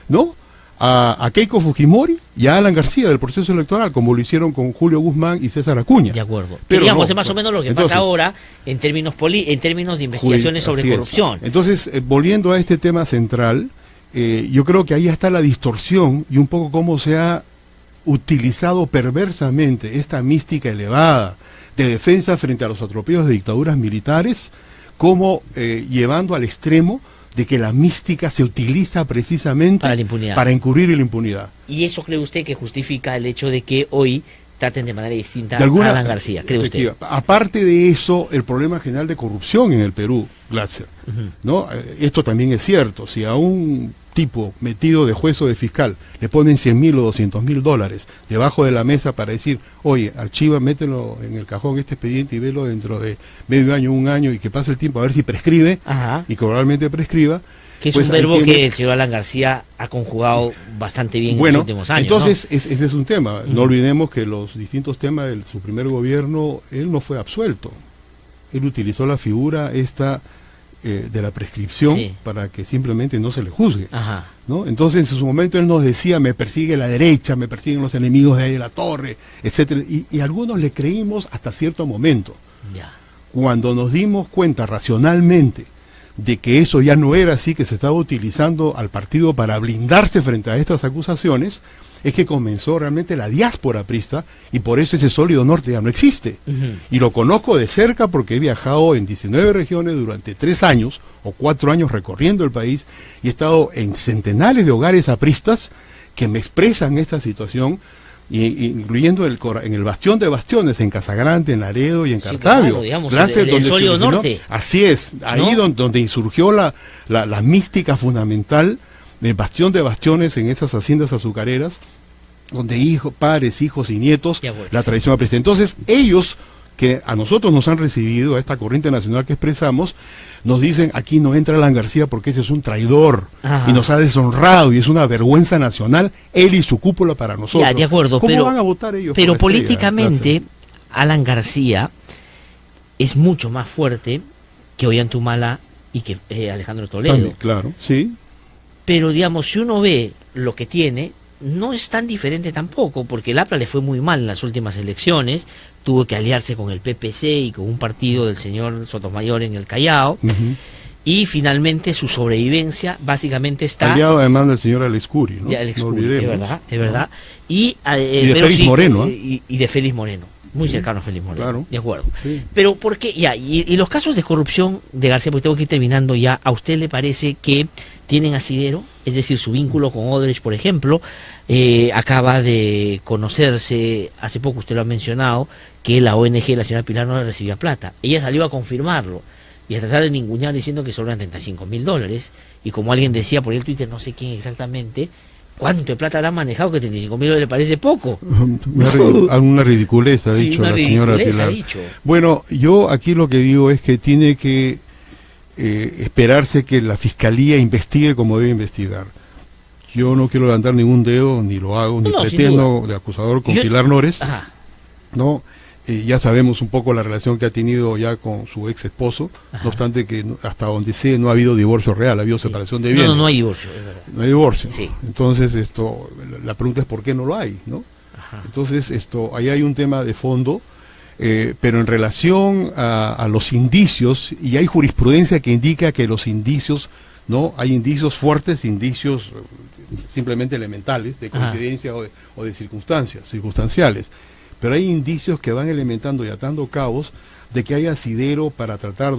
O: ¿no? A Keiko Fujimori y a Alan García del proceso electoral, como lo hicieron con Julio Guzmán y César Acuña.
C: De acuerdo.
O: Pero
C: digamos,
O: no,
C: es más o menos lo que
O: entonces,
C: pasa ahora en términos de investigaciones sobre
O: así es.
C: corrupción.
O: Entonces, volviendo a este tema central, yo creo que ahí está la distorsión y un poco cómo se ha utilizado perversamente esta mística elevada de defensa frente a los atropellos de dictaduras militares, como llevando al extremo de que la mística se utiliza precisamente
C: Para la impunidad.
O: para encubrir la impunidad.
C: ¿Y eso cree usted que justifica el hecho de que hoy traten de manera distinta
O: De alguna-
C: a Alan García? ¿Cree usted?
O: efectiva. Aparte de eso, el problema general de corrupción en el Perú, Glatzer, ¿no? Esto también es cierto. Si a un tipo metido de juez o de fiscal le ponen 100.000 o 200.000 dólares debajo de la mesa para decir, oye, archiva, mételo en el cajón este expediente y velo dentro de medio año, un año, y que pase el tiempo a ver si prescribe, y que probablemente prescriba,
C: Que es
O: pues
C: un
O: ahí
C: verbo
O: tiene-
C: que el señor Alan García ha conjugado bastante bien en
O: Bueno,
C: los últimos años.
O: entonces
C: ¿no?
O: ese es un tema. No olvidemos que los distintos temas de su primer gobierno, él no fue absuelto. Él utilizó la figura esta de la prescripción para que simplemente no se le juzgue. ¿No? Entonces en su momento él nos decía, me persigue la derecha, me persiguen los enemigos de ahí de la torre, etcétera, y algunos le creímos hasta cierto momento. Cuando nos dimos cuenta racionalmente de que eso ya no era así, que se estaba utilizando al partido para blindarse frente a estas acusaciones, es que comenzó realmente la diáspora aprista, y por eso ese sólido norte ya no existe. Y lo conozco de cerca porque he viajado en 19 regiones durante 3 años o 4 años recorriendo el país, y he estado en centenares de hogares apristas que me expresan esta situación, incluyendo en el Bastión de Bastiones, en Casagrande, en Laredo y en Cartavio.
C: claro, digamos,
O: Clase
C: el
O: donde se
C: sólido
O: originó-
C: norte.
O: Así es, ahí donde insurgió la mística fundamental del Bastión de Bastiones en esas haciendas azucareras, donde padres, hijos y nietos, la tradición aprista. Entonces, ellos que a nosotros nos han recibido, a esta corriente nacional que expresamos, nos dicen, aquí no entra Alan García porque ese es un traidor y nos ha deshonrado y es una vergüenza nacional, él y su cúpula para nosotros.
C: Ya, de acuerdo,
O: ¿Cómo
C: pero,
O: van a votar ellos?
C: pero
O: por la estrella?
C: políticamente, Alan García es mucho más fuerte que Ollantumala y que Alejandro Toledo.
O: También, claro, sí.
C: Pero digamos, si uno ve lo que tiene, no es tan diferente tampoco, porque el APRA le fue muy mal en las últimas elecciones, tuvo que aliarse con el PPC y con un partido del señor Sotomayor en el Callao, y finalmente su sobrevivencia básicamente está...
O: Aliado además del señor Alex Curi, ¿no?
C: de Alex
O: No
C: Curi,
O: olvidemos.
C: es verdad. Y
O: de
C: pero
O: Félix Moreno,
C: y de Félix Moreno. Muy cercano a Félix Moreno.
O: Claro.
C: De acuerdo.
O: Sí.
C: Pero ¿por qué? Ya, y los casos de corrupción de García, porque tengo que ir terminando ya, ¿a usted le parece que tienen asidero? Es decir, su vínculo con Odebrecht, por ejemplo, acaba de conocerse, hace poco usted lo ha mencionado, que la ONG, la señora Pilar, no le recibía plata. Ella salió a confirmarlo y a tratar de ningunear diciendo que solo eran $35.000. Y como alguien decía por el Twitter, no sé quién exactamente, ¿cuánto de plata habrá manejado que $35.000 le parece poco?
O: Una ridiculez ha
C: Sí,
O: dicho
C: una
O: la señora
C: ridiculez ha
O: Pilar.
C: dicho.
O: Bueno, yo aquí lo que digo es que tiene que esperarse que la Fiscalía investigue como debe investigar. Yo no quiero levantar ningún dedo, ni lo hago, ni
C: No, sin
O: pretendo
C: duda.
O: de acusador con
C: Yo-
O: Pilar Nores.
C: Ajá.
O: ¿No? Ya sabemos un poco la relación que ha tenido ya con su ex esposo, no obstante que hasta donde sé no ha habido divorcio real, ha habido separación de bienes.
C: No hay divorcio, es verdad.
O: No hay divorcio.
C: Sí.
O: Entonces, la pregunta es por qué no lo hay, ¿no? Entonces, ahí hay un tema de fondo, pero en relación a los indicios, y hay jurisprudencia que indica que los indicios, ¿no? Hay indicios fuertes, indicios simplemente elementales, de coincidencia o de circunstanciales. Pero hay indicios que van elementando y atando cabos de que hay asidero para tratar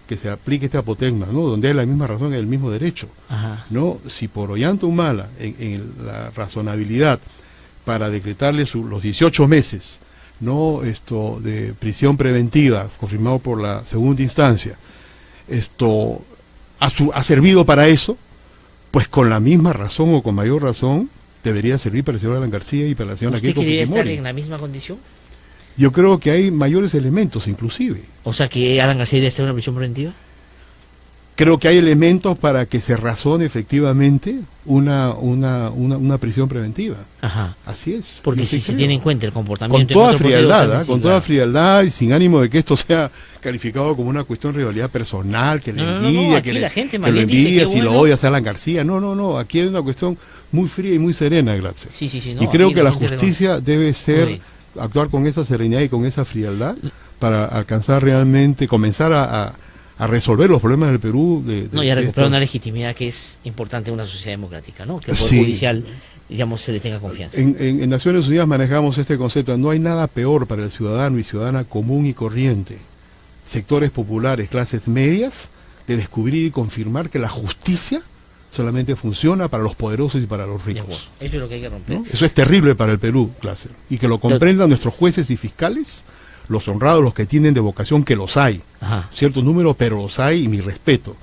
O: que se aplique esta apotegma, ¿no? Donde hay la misma razón y el mismo derecho.
C: Ajá.
O: ¿No? Si por Ollanta-Humala, en la razonabilidad para decretarle los 18 meses, ¿no? De prisión preventiva, confirmado por la segunda instancia, ha servido para eso, pues con la misma razón o con mayor razón debería servir para el señor Alan García y para la señora
C: ¿Usted
O: Keiko
C: quería estar
O: Fujimori.
C: en la misma condición?
O: Yo creo que hay mayores elementos, inclusive.
C: O sea, que Alan García debería estar en una prisión preventiva.
O: Creo que hay elementos para que se razone efectivamente una prisión preventiva.
C: Ajá.
O: Así es.
C: Porque
O: Yo
C: si
O: sí
C: se
O: creo.
C: tiene en cuenta el
O: Con
C: comportamiento...
O: toda
C: en otros procesos
O: frialdad,
C: antes,
O: con
C: sí,
O: toda
C: claro.
O: frialdad y sin ánimo de que esto sea calificado como una cuestión de rivalidad personal, que le
C: No, no, no,
O: envidia,
C: aquí
O: que,
C: la gente
O: que
C: más
O: lo
C: bien dice
O: envidia
C: que
O: si lo
C: bueno.
O: odias a Alan García. No, aquí hay una cuestión muy fría y muy serena, Glatzer.
C: Sí, no,
O: y creo
C: aquí
O: que la
C: gente
O: justicia debe
C: Muy
O: actuar con esa serenidad y con esa frialdad para alcanzar realmente, comenzar a resolver los problemas del Perú.
C: No, y a
O: de
C: recuperar
O: estas-
C: una legitimidad que es importante en una sociedad democrática, ¿no? Que el Poder
O: Sí.
C: Judicial, digamos, se le tenga confianza.
O: En Naciones Unidas manejamos este concepto. No hay nada peor para el ciudadano y ciudadana común y corriente, sectores populares, clases medias, de descubrir y confirmar que la justicia solamente funciona para los poderosos y para los
C: De
O: ricos.
C: acuerdo. Eso es lo que hay que romper.
O: ¿No? Eso es terrible para el Perú, clase. Y que lo comprendan nuestros jueces y fiscales, los honrados, los que tienen de vocación, que los hay.
C: Ajá.
O: Cierto número, pero los hay y mi respeto.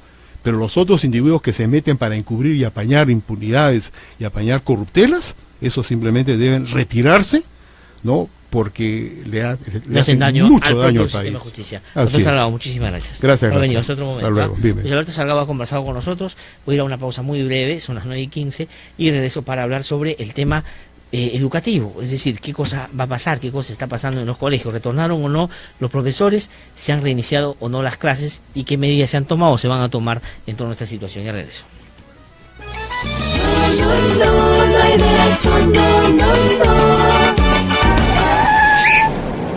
O: Pero los otros individuos que se meten para encubrir y apañar impunidades y apañar corruptelas, esos simplemente deben retirarse, ¿no? Porque le hacen
C: daño
O: mucho
C: al
O: daño
C: propio
O: al
C: sistema
O: país.
C: de justicia.
O: Así
C: Doctor
O: es.
C: Salgado, muchísimas gracias.
O: Gracias,
C: Por venir,
O: gracias.
C: otro momento.
O: Hasta luego, dime.
C: Luis Alberto Salgado ha conversado con nosotros. Voy a ir a una pausa muy breve, son las 9:15, y regreso para hablar sobre el tema educativo, es decir, qué cosa va a pasar, qué cosa está pasando en los colegios, retornaron o no los profesores, se han reiniciado o no las clases y qué medidas se han tomado o se van a tomar en torno a esta situación. Ya regreso.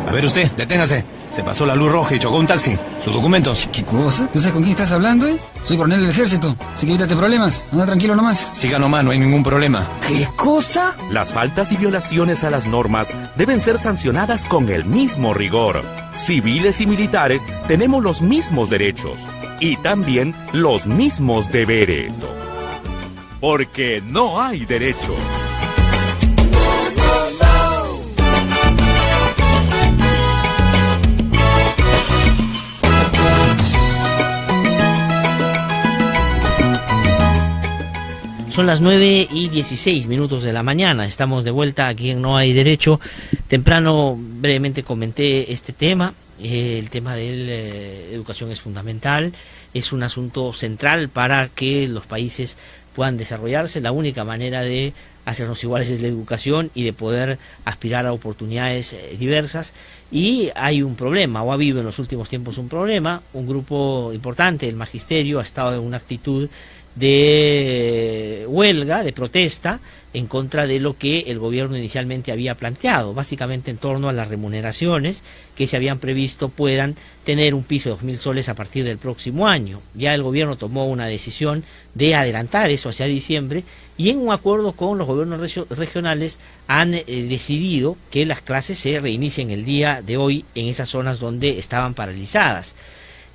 R: A ver usted, deténgase. Se pasó la luz roja y chocó un taxi. ¿Sus documentos?
S: ¿Qué cosa? ¿Tú sabes con quién estás hablando, eh? Soy coronel del ejército, así que evítate problemas. Anda tranquilo nomás.
R: Siga nomás, no hay ningún problema.
S: ¿Qué cosa?
A: Las faltas y violaciones a las normas deben ser sancionadas con el mismo rigor. Civiles y militares tenemos los mismos derechos y también los mismos deberes. Porque no hay derecho.
C: Son las 9:16 de la mañana, estamos de vuelta aquí en No Hay Derecho. Temprano brevemente comenté este tema, el tema de la educación es fundamental, es un asunto central para que los países puedan desarrollarse. La única manera de hacernos iguales es la educación y de poder aspirar a oportunidades diversas. Y hay un problema, o ha habido en los últimos tiempos un problema, un grupo importante del magisterio ha estado en una actitud de huelga, de protesta, en contra de lo que el gobierno inicialmente había planteado, básicamente en torno a las remuneraciones que se habían previsto puedan tener un piso de 2.000 soles a partir del próximo año. Ya el gobierno tomó una decisión de adelantar eso hacia diciembre y en un acuerdo con los gobiernos regionales han decidido que las clases se reinicien el día de hoy en esas zonas donde estaban paralizadas.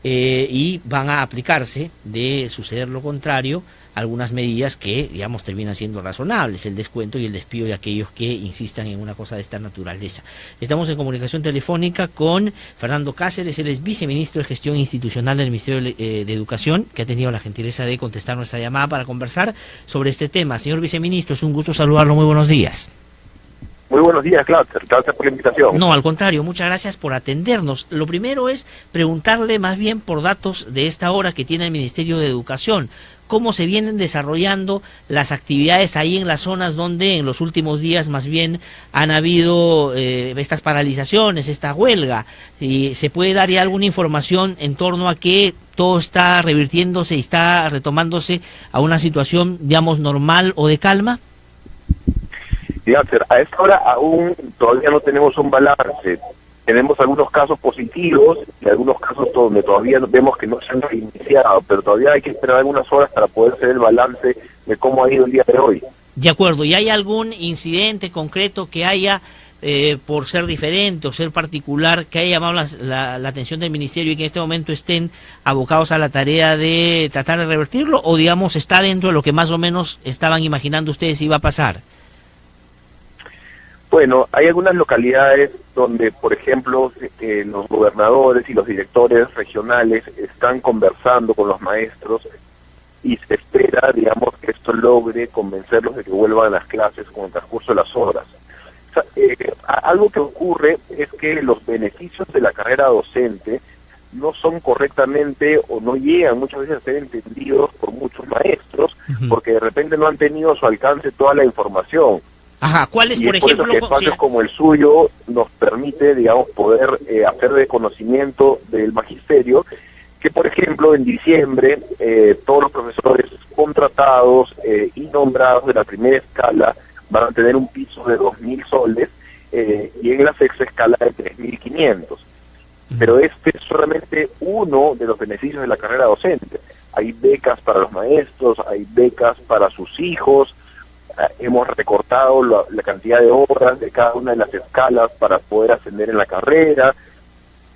C: Y van a aplicarse, de suceder lo contrario, algunas medidas que, digamos, terminan siendo razonables, el descuento y el despido de aquellos que insistan en una cosa de esta naturaleza. Estamos en comunicación telefónica con Fernando Cáceres, él es viceministro de Gestión Institucional del Ministerio de Educación, que ha tenido la gentileza de contestar nuestra llamada para conversar sobre este tema. Señor viceministro, es un gusto saludarlo, muy buenos días.
T: Muy buenos días, gracias por la invitación.
C: No, al contrario, muchas gracias por atendernos. Lo primero es preguntarle más bien por datos de esta hora que tiene el Ministerio de Educación. ¿Cómo se vienen desarrollando las actividades ahí en las zonas donde en los últimos días más bien han habido estas paralizaciones, esta huelga? ¿Y se puede dar ya alguna información en torno a que todo está revirtiéndose y está retomándose a una situación, digamos, normal o de calma?
T: A esta hora aún todavía no tenemos un balance. Tenemos algunos casos positivos y algunos casos donde todavía vemos que no se han reiniciado, pero todavía hay que esperar algunas horas para poder hacer el balance de cómo ha ido el día de hoy.
C: De acuerdo, ¿y hay algún incidente concreto que haya, por ser diferente o ser particular, que haya llamado la atención del Ministerio y que en este momento estén abocados a la tarea de tratar de revertirlo, o digamos está dentro de lo que más o menos estaban imaginando ustedes iba a pasar?
T: Bueno, hay algunas localidades donde, por ejemplo, los gobernadores y los directores regionales están conversando con los maestros y se espera, digamos, que esto logre convencerlos de que vuelvan a las clases con el transcurso de las horas. O sea, algo que ocurre es que los beneficios de la carrera docente no son correctamente o no llegan muchas veces a ser entendidos por muchos maestros, porque de repente no han tenido a su alcance toda la información.
C: Ajá, ¿cuáles, por ejemplo?
T: Que espacios como el suyo nos permite, digamos, poder hacer de conocimiento del magisterio que, por ejemplo, en diciembre todos los profesores contratados y nombrados de la primera escala van a tener un piso de 2.000 soles y en la sexta escala de 3.500. Pero este es solamente uno de los beneficios de la carrera docente. Hay becas para los maestros, hay becas para sus hijos. Hemos recortado la cantidad de horas de cada una de las escalas para poder ascender en la carrera,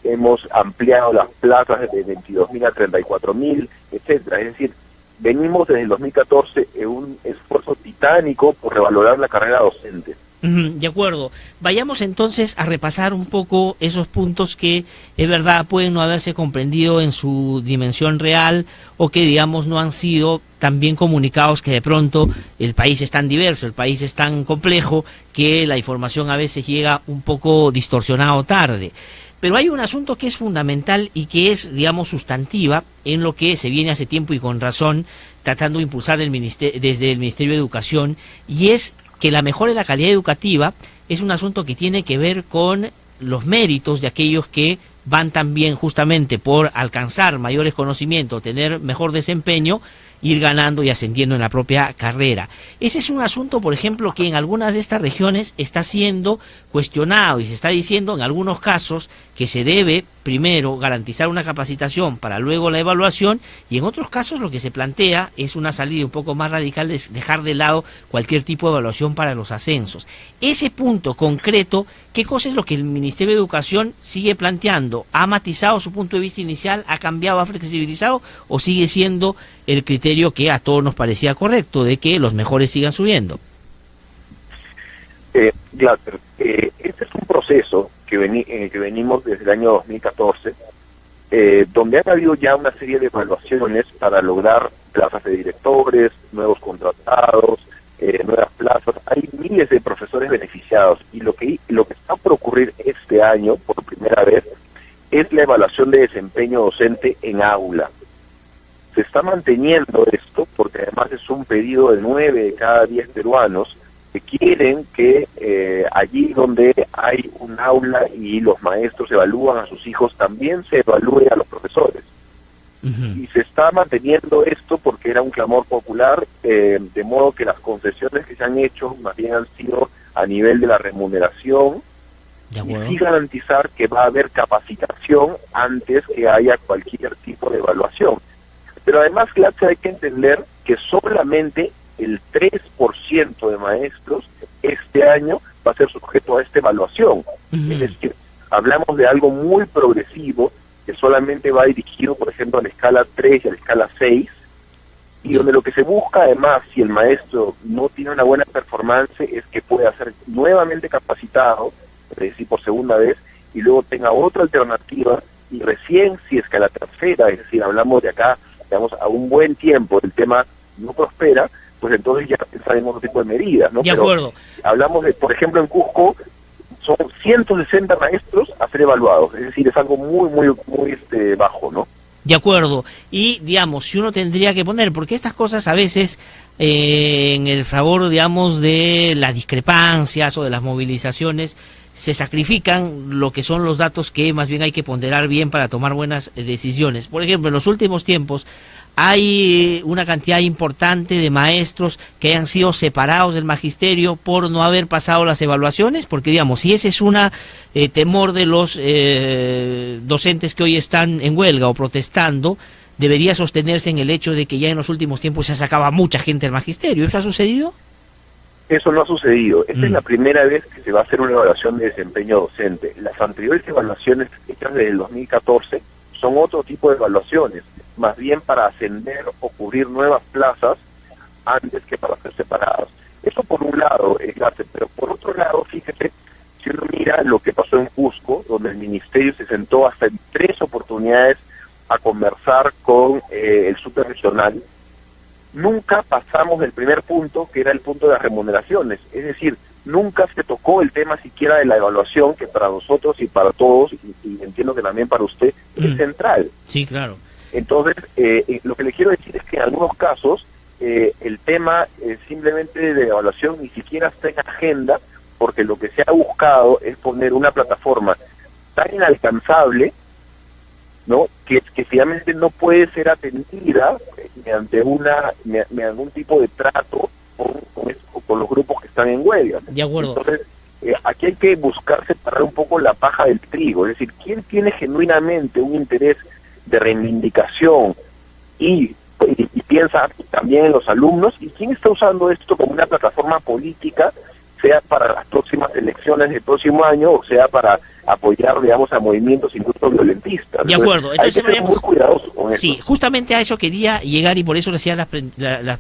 T: hemos ampliado las plazas de 22.000 a 34.000, etcétera. Es decir, venimos desde el 2014 en un esfuerzo titánico por revalorar la carrera docente.
C: De acuerdo. Vayamos entonces a repasar un poco esos puntos que, es verdad, pueden no haberse comprendido en su dimensión real o que, digamos, no han sido tan bien comunicados, que de pronto el país es tan diverso, el país es tan complejo, que la información a veces llega un poco distorsionada o tarde. Pero hay un asunto que es fundamental y que es, digamos, sustantiva en lo que se viene hace tiempo y con razón tratando de impulsar desde el Ministerio de Educación, y es que la mejora de la calidad educativa es un asunto que tiene que ver con los méritos de aquellos que van también justamente por alcanzar mayores conocimientos, tener mejor desempeño, ir ganando y ascendiendo en la propia carrera. Ese es un asunto, por ejemplo, que en algunas de estas regiones está siendo cuestionado y se está diciendo en algunos casos que se debe primero garantizar una capacitación para luego la evaluación, y en otros casos lo que se plantea es una salida un poco más radical, de dejar de lado cualquier tipo de evaluación para los ascensos. Ese punto concreto, ¿qué cosa es lo que el Ministerio de Educación sigue planteando? ¿Ha matizado su punto de vista inicial? ¿Ha cambiado, ha flexibilizado? ¿O sigue siendo el criterio que a todos nos parecía correcto, de que los mejores sigan subiendo?
T: Glatter, este es un proceso en el que venimos desde el año 2014, donde han habido ya una serie de evaluaciones para lograr plazas de directores, nuevos contratados, nuevas plazas. Hay miles de profesores beneficiados, y lo que está por ocurrir este año, por primera vez, es la evaluación de desempeño docente en aula. Se está manteniendo esto porque además es un pedido de 9 de cada 10 peruanos que quieren que allí donde hay un aula y los maestros evalúan a sus hijos, también se evalúe a los profesores. Y se está manteniendo esto porque era un clamor popular, de modo que las concesiones que se han hecho más bien han sido a nivel de la remuneración, y sí garantizar que va a haber capacitación antes que haya cualquier tipo de evaluación. Pero además, clase, hay que entender que solamente el 3% de maestros este año va a ser sujeto a esta evaluación. Es decir, hablamos de algo muy progresivo que solamente va dirigido, por ejemplo, a la escala 3 y a la escala 6, y donde lo que se busca además, si el maestro no tiene una buena performance, es que pueda ser nuevamente capacitado, es decir, por segunda vez, y luego tenga otra alternativa, y recién, si es que a la tercera, es decir, hablamos de acá, digamos, a un buen tiempo, el tema no prospera, pues entonces ya pensar en otro tipo de medidas, ¿no?
C: De acuerdo.
T: Pero hablamos de, por ejemplo, en Cusco, son 160 maestros a ser evaluados, es decir, es algo muy bajo, ¿no?
C: De acuerdo. Y, digamos, si uno tendría que poner, porque estas cosas a veces, en el fragor, digamos, de las discrepancias o de las movilizaciones, se sacrifican lo que son los datos que más bien hay que ponderar bien para tomar buenas decisiones. Por ejemplo, en los últimos tiempos hay una cantidad importante de maestros que hayan sido separados del magisterio por no haber pasado las evaluaciones, porque digamos, si ese es una temor de los docentes que hoy están en huelga o protestando, debería sostenerse en el hecho de que ya en los últimos tiempos se sacaba mucha gente del magisterio. ¿Eso ha sucedido?
T: Eso no ha sucedido. Esta es la primera vez que se va a hacer una evaluación de desempeño docente. Las anteriores evaluaciones hechas desde el 2014 son otro tipo de evaluaciones, más bien para ascender o cubrir nuevas plazas antes que para ser separadas. Eso por un lado, pero por otro lado, fíjese, si uno mira lo que pasó en Cusco, donde el ministerio se sentó hasta en 3 oportunidades a conversar con el subregional, nunca pasamos del primer punto, que era el punto de las remuneraciones. Es decir, nunca se tocó el tema siquiera de la evaluación, que para nosotros y para todos, y entiendo que también para usted, es central.
C: Sí, claro.
T: Entonces, lo que le quiero decir es que en algunos casos el tema simplemente de evaluación ni siquiera está en agenda, porque lo que se ha buscado es poner una plataforma tan inalcanzable, ¿no?, que finalmente no puede ser atendida mediante un tipo de trato con los grupos que están en huelga.
C: De acuerdo.
T: Entonces, aquí hay que buscar separar un poco la paja del trigo, es decir, ¿quién tiene genuinamente un interés de reivindicación y piensa también en los alumnos, y quién está usando esto como una plataforma política, sea para las próximas elecciones del próximo año o sea para apoyar, digamos, a movimientos incluso violentistas?
C: De acuerdo.
T: Entonces hay que ser muy cuidadosos con eso.
C: Sí, justamente a eso quería llegar, y por eso le hacía las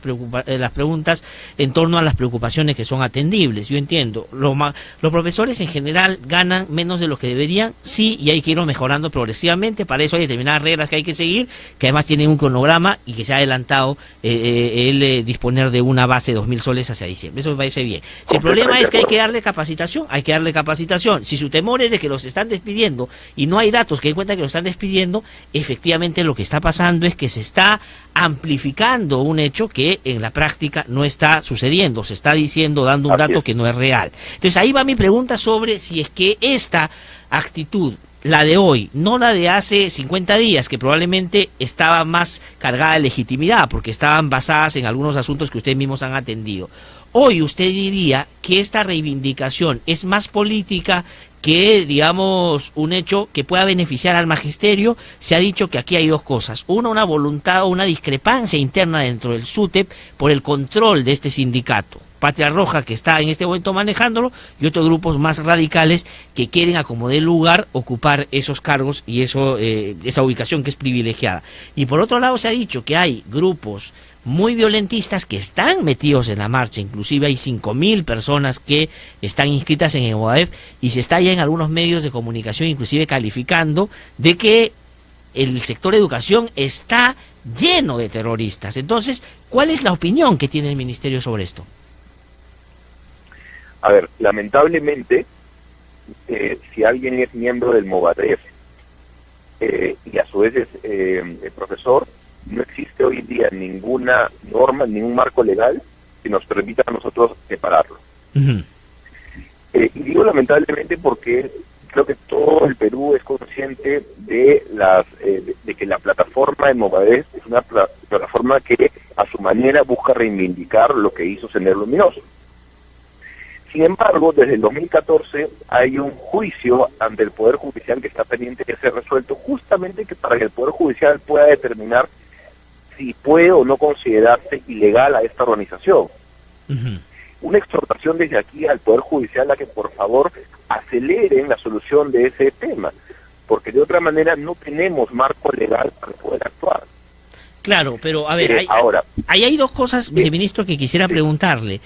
C: preguntas en torno a las preocupaciones que son atendibles. Yo entiendo, los profesores en general ganan menos de lo que deberían, sí, y hay que irlo mejorando progresivamente. Para eso hay determinadas reglas que hay que seguir, que además tienen un cronograma y que se ha adelantado el disponer de una base de 2.000 soles hacia diciembre. Eso me parece bien. Si el problema es que hay que darle capacitación, hay que darle capacitación. Si su temor es de que los están despidiendo y no hay datos que den cuenta que los están despidiendo, efectivamente lo que está pasando es que se está amplificando un hecho que en la práctica no está sucediendo, se está diciendo, dando un dato que no es real. Entonces ahí va mi pregunta sobre si es que esta actitud, la de hoy, no la de hace 50 días, que probablemente estaba más cargada de legitimidad, porque estaban basadas en algunos asuntos que ustedes mismos han atendido. Hoy usted diría que esta reivindicación es más política que, digamos, un hecho que pueda beneficiar al magisterio. Se ha dicho que aquí hay dos cosas. Una voluntad o una discrepancia interna dentro del SUTEP por el control de este sindicato. Patria Roja, que está en este momento manejándolo, y otros grupos más radicales que quieren, a como dé lugar, ocupar esos cargos y esa ubicación que es privilegiada. Y por otro lado se ha dicho que hay grupos muy violentistas que están metidos en la marcha, inclusive hay 5.000 personas que están inscritas en EMOADEF, y se está ya en algunos medios de comunicación inclusive calificando de que el sector educación está lleno de terroristas. Entonces, ¿cuál es la opinión que tiene el ministerio sobre esto?
T: A ver, lamentablemente, si alguien es miembro del MOVADEF y a su vez es el profesor, no existe hoy en día ninguna norma, ningún marco legal que nos permita a nosotros separarlo. Y digo lamentablemente porque creo que todo el Perú es consciente de que la plataforma de Movadef es una plataforma que a su manera busca reivindicar lo que hizo Sendero Luminoso. Sin embargo, desde el 2014 hay un juicio ante el Poder Judicial que está pendiente de ser resuelto, justamente para que el Poder Judicial pueda determinar si puede o no considerarse ilegal a esta organización. Una exhortación desde aquí al Poder Judicial a que por favor aceleren la solución de ese tema, porque de otra manera no tenemos marco legal para poder actuar.
C: Claro, pero a ver,
T: ahora,
C: hay dos cosas, viceministro, que quisiera preguntarle.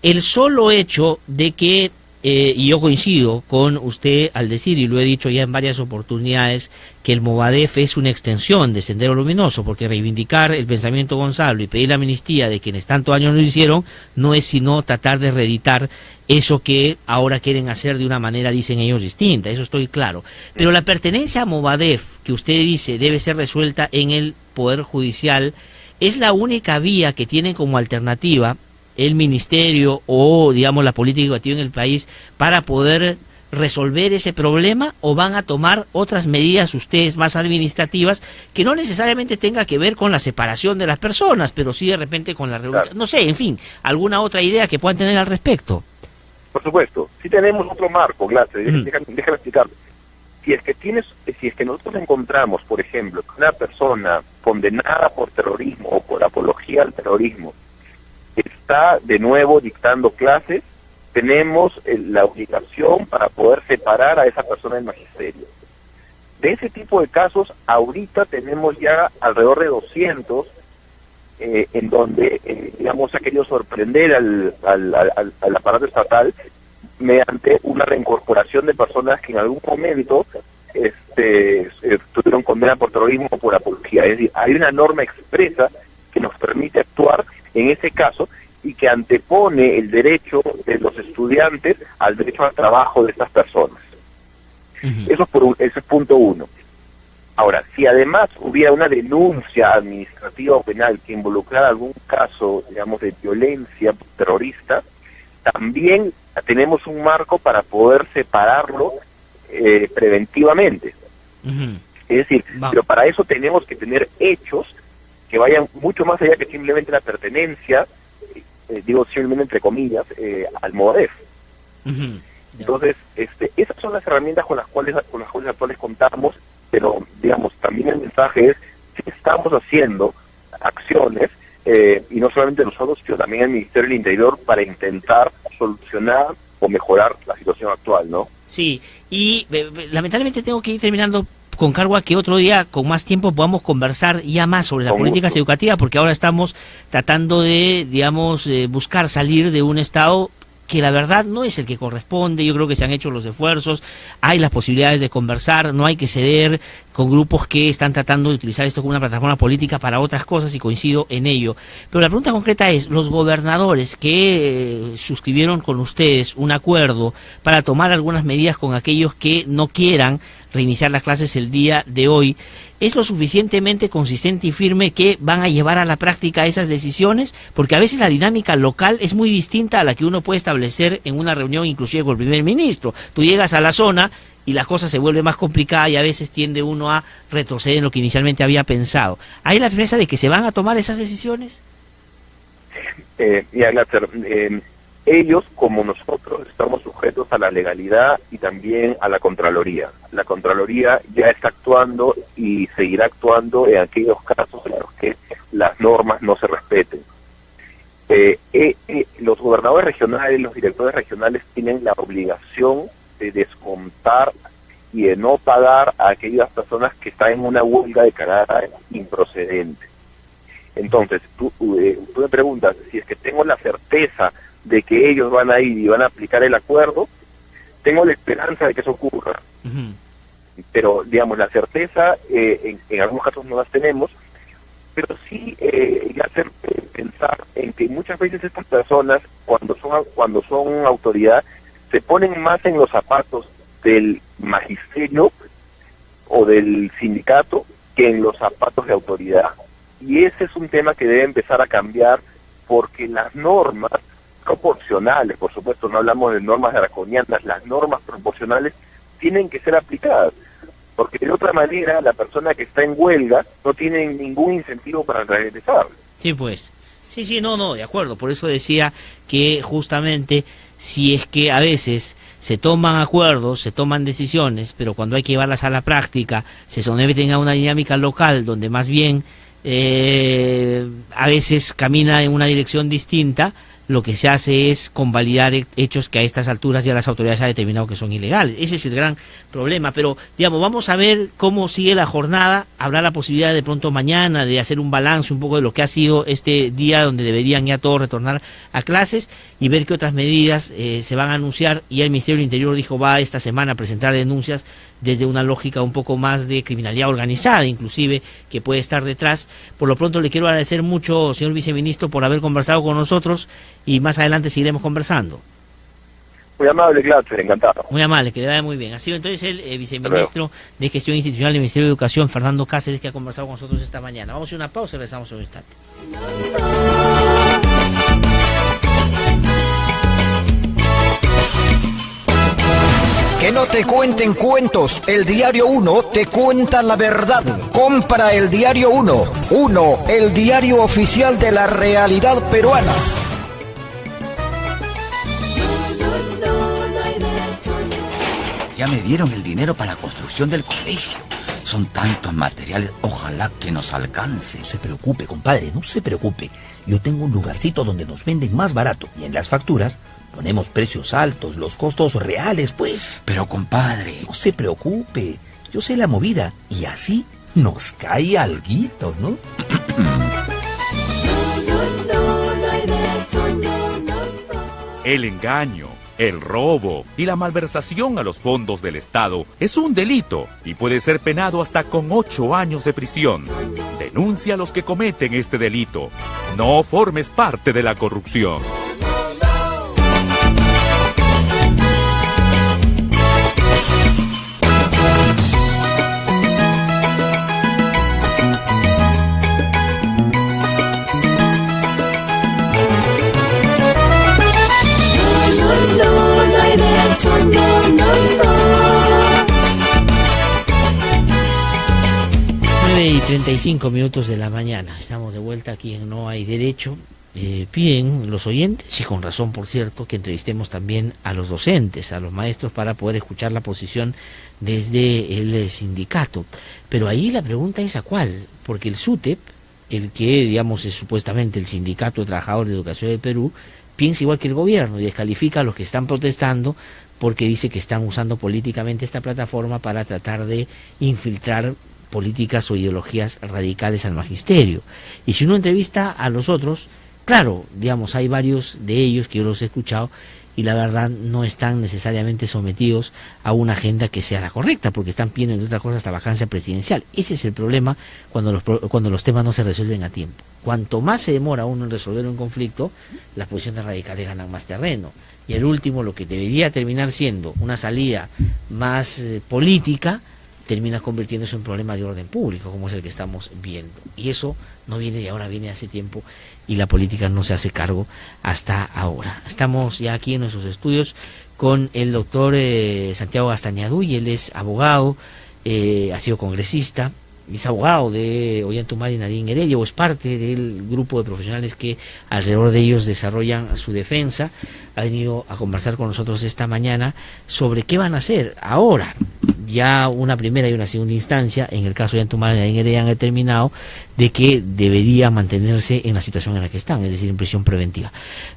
C: El solo hecho de que, y yo coincido con usted al decir, y lo he dicho ya en varias oportunidades, que el Movadef es una extensión de Sendero Luminoso, porque reivindicar el pensamiento Gonzalo y pedir la amnistía de quienes tantos años no hicieron, no es sino tratar de reeditar eso que ahora quieren hacer de una manera, dicen ellos, distinta, eso estoy claro. Pero la pertenencia a Movadef, que usted dice debe ser resuelta en el Poder Judicial, es la única vía que tienen como alternativa el ministerio o, digamos, la política educativa en el país para poder resolver ese problema, o van a tomar otras medidas ustedes más administrativas que no necesariamente tenga que ver con la separación de las personas, pero sí de repente con la reunión, no sé, en fin, alguna otra idea que puedan tener al respecto?
T: Por supuesto, sí tenemos otro marco, Glaser, déjame explicarle. Si es que nosotros encontramos, por ejemplo, que una persona condenada por terrorismo o por apología al terrorismo está de nuevo dictando clases, tenemos la obligación para poder separar a esa persona del magisterio. De ese tipo de casos, ahorita tenemos ya alrededor de 200 en donde, digamos, se ha querido sorprender al aparato estatal mediante una reincorporación de personas que en algún momento tuvieron condena por terrorismo o por apología. Es decir, hay una norma expresa que nos permite actuar en ese caso y que antepone el derecho de los estudiantes al derecho al trabajo de estas personas. Eso es punto uno. Ahora, si además hubiera una denuncia administrativa o penal que involucrara algún caso, digamos, de violencia terrorista, también tenemos un marco para poder separarlo preventivamente. Es decir, pero para eso tenemos que tener hechos que vayan mucho más allá que simplemente la pertenencia, digo simplemente entre comillas, al Movadef. Entonces, esas son las herramientas con las cuales actuales contamos, pero digamos, también el mensaje es que estamos haciendo acciones, y no solamente nosotros, sino también el Ministerio del Interior, para intentar solucionar o mejorar la situación actual, ¿no?
C: Sí, y lamentablemente tengo que ir terminando, con cargo a que otro día con más tiempo podamos conversar ya más sobre las políticas educativas, porque ahora estamos tratando de, digamos, buscar salir de un estado que la verdad no es el que corresponde. Yo creo que se han hecho los esfuerzos, hay las posibilidades de conversar, no hay que ceder con grupos que están tratando de utilizar esto como una plataforma política para otras cosas, y coincido en ello. Pero la pregunta concreta es, los gobernadores que suscribieron con ustedes un acuerdo para tomar algunas medidas con aquellos que no quieran reiniciar las clases el día de hoy, ¿es lo suficientemente consistente y firme que van a llevar a la práctica esas decisiones? Porque a veces la dinámica local es muy distinta a la que uno puede establecer en una reunión inclusive con el primer ministro. Tú llegas a la zona y la cosa se vuelve más complicada y a veces tiende uno a retroceder en lo que inicialmente había pensado. ¿Hay la firmeza de que se van a tomar esas decisiones?
T: Ellos, como nosotros, estamos sujetos a la legalidad y también a la Contraloría. La Contraloría ya está actuando y seguirá actuando en aquellos casos en los que las normas no se respeten. Los gobernadores regionales, los directores regionales tienen la obligación de descontar y de no pagar a aquellas personas que están en una huelga de carácter improcedente. Entonces, tú me preguntas, si es que tengo la certeza de que ellos van a ir y van a aplicar el acuerdo, tengo la esperanza de que eso ocurra. Pero, digamos, la certeza, en algunos casos no las tenemos, pero sí hacer pensar en que muchas veces estas personas, cuando son autoridad, se ponen más en los zapatos del magisterio o del sindicato que en los zapatos de autoridad. Y ese es un tema que debe empezar a cambiar, porque las normas proporcionales, por supuesto, no hablamos de normas draconianas, las normas proporcionales tienen que ser aplicadas, porque de otra manera la persona que está en huelga no tiene ningún incentivo para regresar.
C: Sí, pues. Sí, no, de acuerdo. Por eso decía que justamente si es que a veces se toman acuerdos, se toman decisiones, pero cuando hay que llevarlas a la práctica se someten a una dinámica local donde más bien a veces camina en una dirección distinta, lo que se hace es convalidar hechos que a estas alturas ya las autoridades han determinado que son ilegales. Ese es el gran problema, pero digamos, vamos a ver cómo sigue la jornada. Habrá la posibilidad de pronto mañana de hacer un balance un poco de lo que ha sido este día donde deberían ya todos retornar a clases y ver qué otras medidas se van a anunciar. Y el Ministerio del Interior dijo va esta semana a presentar denuncias desde una lógica un poco más de criminalidad organizada, inclusive, que puede estar detrás. Por lo pronto le quiero agradecer mucho, señor viceministro, por haber conversado con nosotros y más adelante seguiremos conversando.
T: Muy amable, Glatzer, encantado.
C: Muy amable, que le vaya muy bien. Ha sido entonces el viceministro de Gestión Institucional del Ministerio de Educación, Fernando Cáceres, que ha conversado con nosotros esta mañana. Vamos a hacer una pausa y regresamos en un instante.
D: Que no te cuenten cuentos, el Diario 1 te cuenta la verdad. Compra el Diario 1, el diario oficial de la realidad peruana.
K: Ya me dieron el dinero para la construcción del colegio. Son tantos materiales, ojalá que nos alcance.
U: No se preocupe, compadre, no se preocupe. Yo tengo un lugarcito donde nos venden más barato. Y en las facturas ponemos precios altos, los costos reales, pues.
K: Pero, compadre,
U: no se preocupe. Yo sé la movida. Y así nos cae alguito, ¿no?
A: El engaño, el robo y la malversación a los fondos del Estado es un delito y puede ser penado hasta con 8 años de prisión. Denuncia a los que cometen este delito. No formes parte de la corrupción.
C: Y 35 minutos de la mañana, estamos de vuelta aquí en No Hay Derecho. Piden los oyentes, y con razón por cierto, que entrevistemos también a los docentes, a los maestros, para poder escuchar la posición desde el sindicato. Pero ahí la pregunta es ¿a cuál? Porque el SUTEP, el que digamos es supuestamente el Sindicato de Trabajadores de Educación del Perú, piensa igual que el gobierno y descalifica a los que están protestando porque dice que están usando políticamente esta plataforma para tratar de infiltrar políticas o ideologías radicales al magisterio. Y si uno entrevista a los otros, claro, digamos, hay varios de ellos que yo los he escuchado y la verdad no están necesariamente sometidos a una agenda que sea la correcta, porque están pidiendo, entre otras cosas, hasta vacancia presidencial. Ese es el problema cuando los temas no se resuelven a tiempo. Cuanto más se demora uno en resolver un conflicto, las posiciones radicales ganan más terreno. Y el último, lo que debería terminar siendo una salida más política, termina convirtiéndose en un problema de orden público, como es el que estamos viendo. Y eso no viene de ahora, viene de hace tiempo, y la política no se hace cargo hasta ahora. Estamos ya aquí en nuestros estudios con el doctor Santiago Gastañaduy. Él es abogado, ha sido congresista, es abogado de Ollantumala y Nadine Heredia, o es parte del grupo de profesionales que alrededor de ellos desarrollan su defensa. Ha venido a conversar con nosotros esta mañana sobre qué van a hacer ahora. Ya una primera y una segunda instancia, en el caso de Ollantumala y Nadine Heredia, han determinado de que debería mantenerse en la situación en la que están, es decir, en prisión preventiva.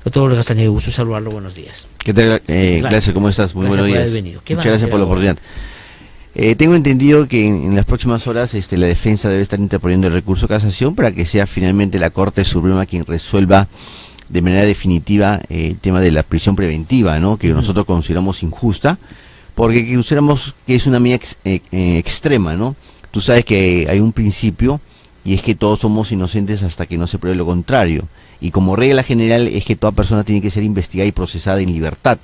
C: Doctor Gastañaduy, gusto saludarlo, buenos días.
V: ¿Qué tal? Gracias, ¿cómo estás? Muy buenos días. Muchas gracias por la oportunidad. Tengo entendido que en las próximas horas la defensa debe estar interponiendo el recurso de casación para que sea finalmente la Corte Suprema quien resuelva de manera definitiva el tema de la prisión preventiva, ¿no? Que nosotros consideramos injusta, porque consideramos que es una medida extrema, ¿no? Tú sabes que hay un principio y es que todos somos inocentes hasta que no se pruebe lo contrario. Y como regla general es que toda persona tiene que ser investigada y procesada en libertad.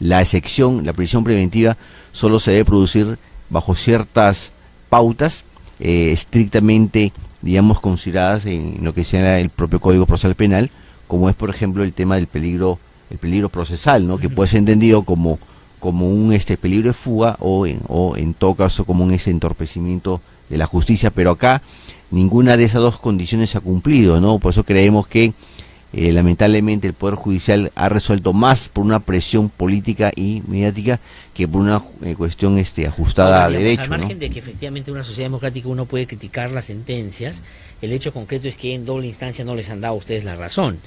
V: La excepción, la prisión preventiva, solo se debe producir bajo ciertas pautas estrictamente, digamos, consideradas en lo que sea el propio Código Procesal Penal, como es, por ejemplo, el tema del peligro procesal, ¿no? Que puede ser entendido como un peligro de fuga o en todo caso como un entorpecimiento de la justicia, pero acá ninguna de esas dos condiciones se ha cumplido, ¿no? Por eso creemos que lamentablemente el Poder Judicial ha resuelto más por una presión política y mediática que por una cuestión ajustada a derecho.
C: Al margen de que efectivamente en una sociedad democrática uno puede criticar las sentencias, el hecho concreto es que en doble instancia no les han dado a ustedes la razón.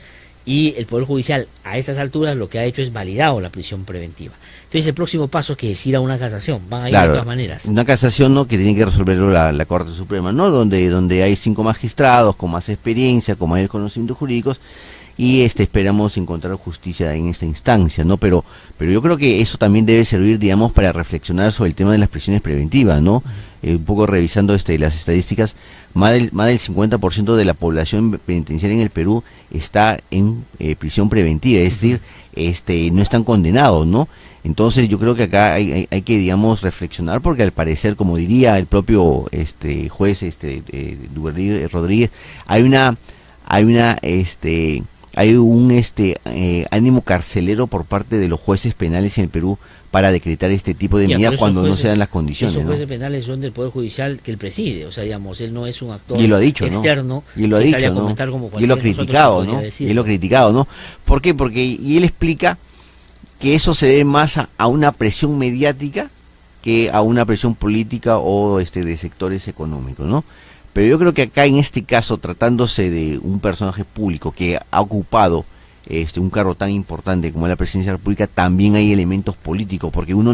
C: Y el Poder Judicial a estas alturas lo que ha hecho es validado la prisión preventiva. Entonces el próximo paso que es ir a una casación, van a ir de todas maneras.
V: Una casación, ¿no?, que tiene que resolverlo la Corte Suprema, ¿no? Donde hay 5 magistrados con más experiencia, con mayores conocimientos jurídicos, y esperamos encontrar justicia en esta instancia, ¿no? Pero yo creo que eso también debe servir, digamos, para reflexionar sobre el tema de las prisiones preventivas, ¿no? Un poco revisando las estadísticas, más del 50% de la población penitenciaria en el Perú está en prisión preventiva, es decir, no están condenados, ¿no? Entonces yo creo que acá hay que, digamos, reflexionar, porque al parecer, como diría el propio juez Rodríguez, hay un ánimo carcelero por parte de los jueces penales en el Perú para decretar este tipo de medidas cuando no se dan las condiciones.
C: Esos jueces penales son del Poder Judicial que él preside, o sea, digamos, él no es un actor
V: externo,
C: ¿no? Y lo ha dicho, que sale a comentar como
V: y lo ha criticado, ¿no? Y lo ha criticado, ¿no? ¿Por qué? Porque él explica que eso se debe más a una presión mediática que a una presión política o de sectores económicos, ¿no? Pero yo creo que acá en este caso, tratándose de un personaje público que ha ocupado un cargo tan importante como la presidencia de la República, también hay elementos políticos, porque uno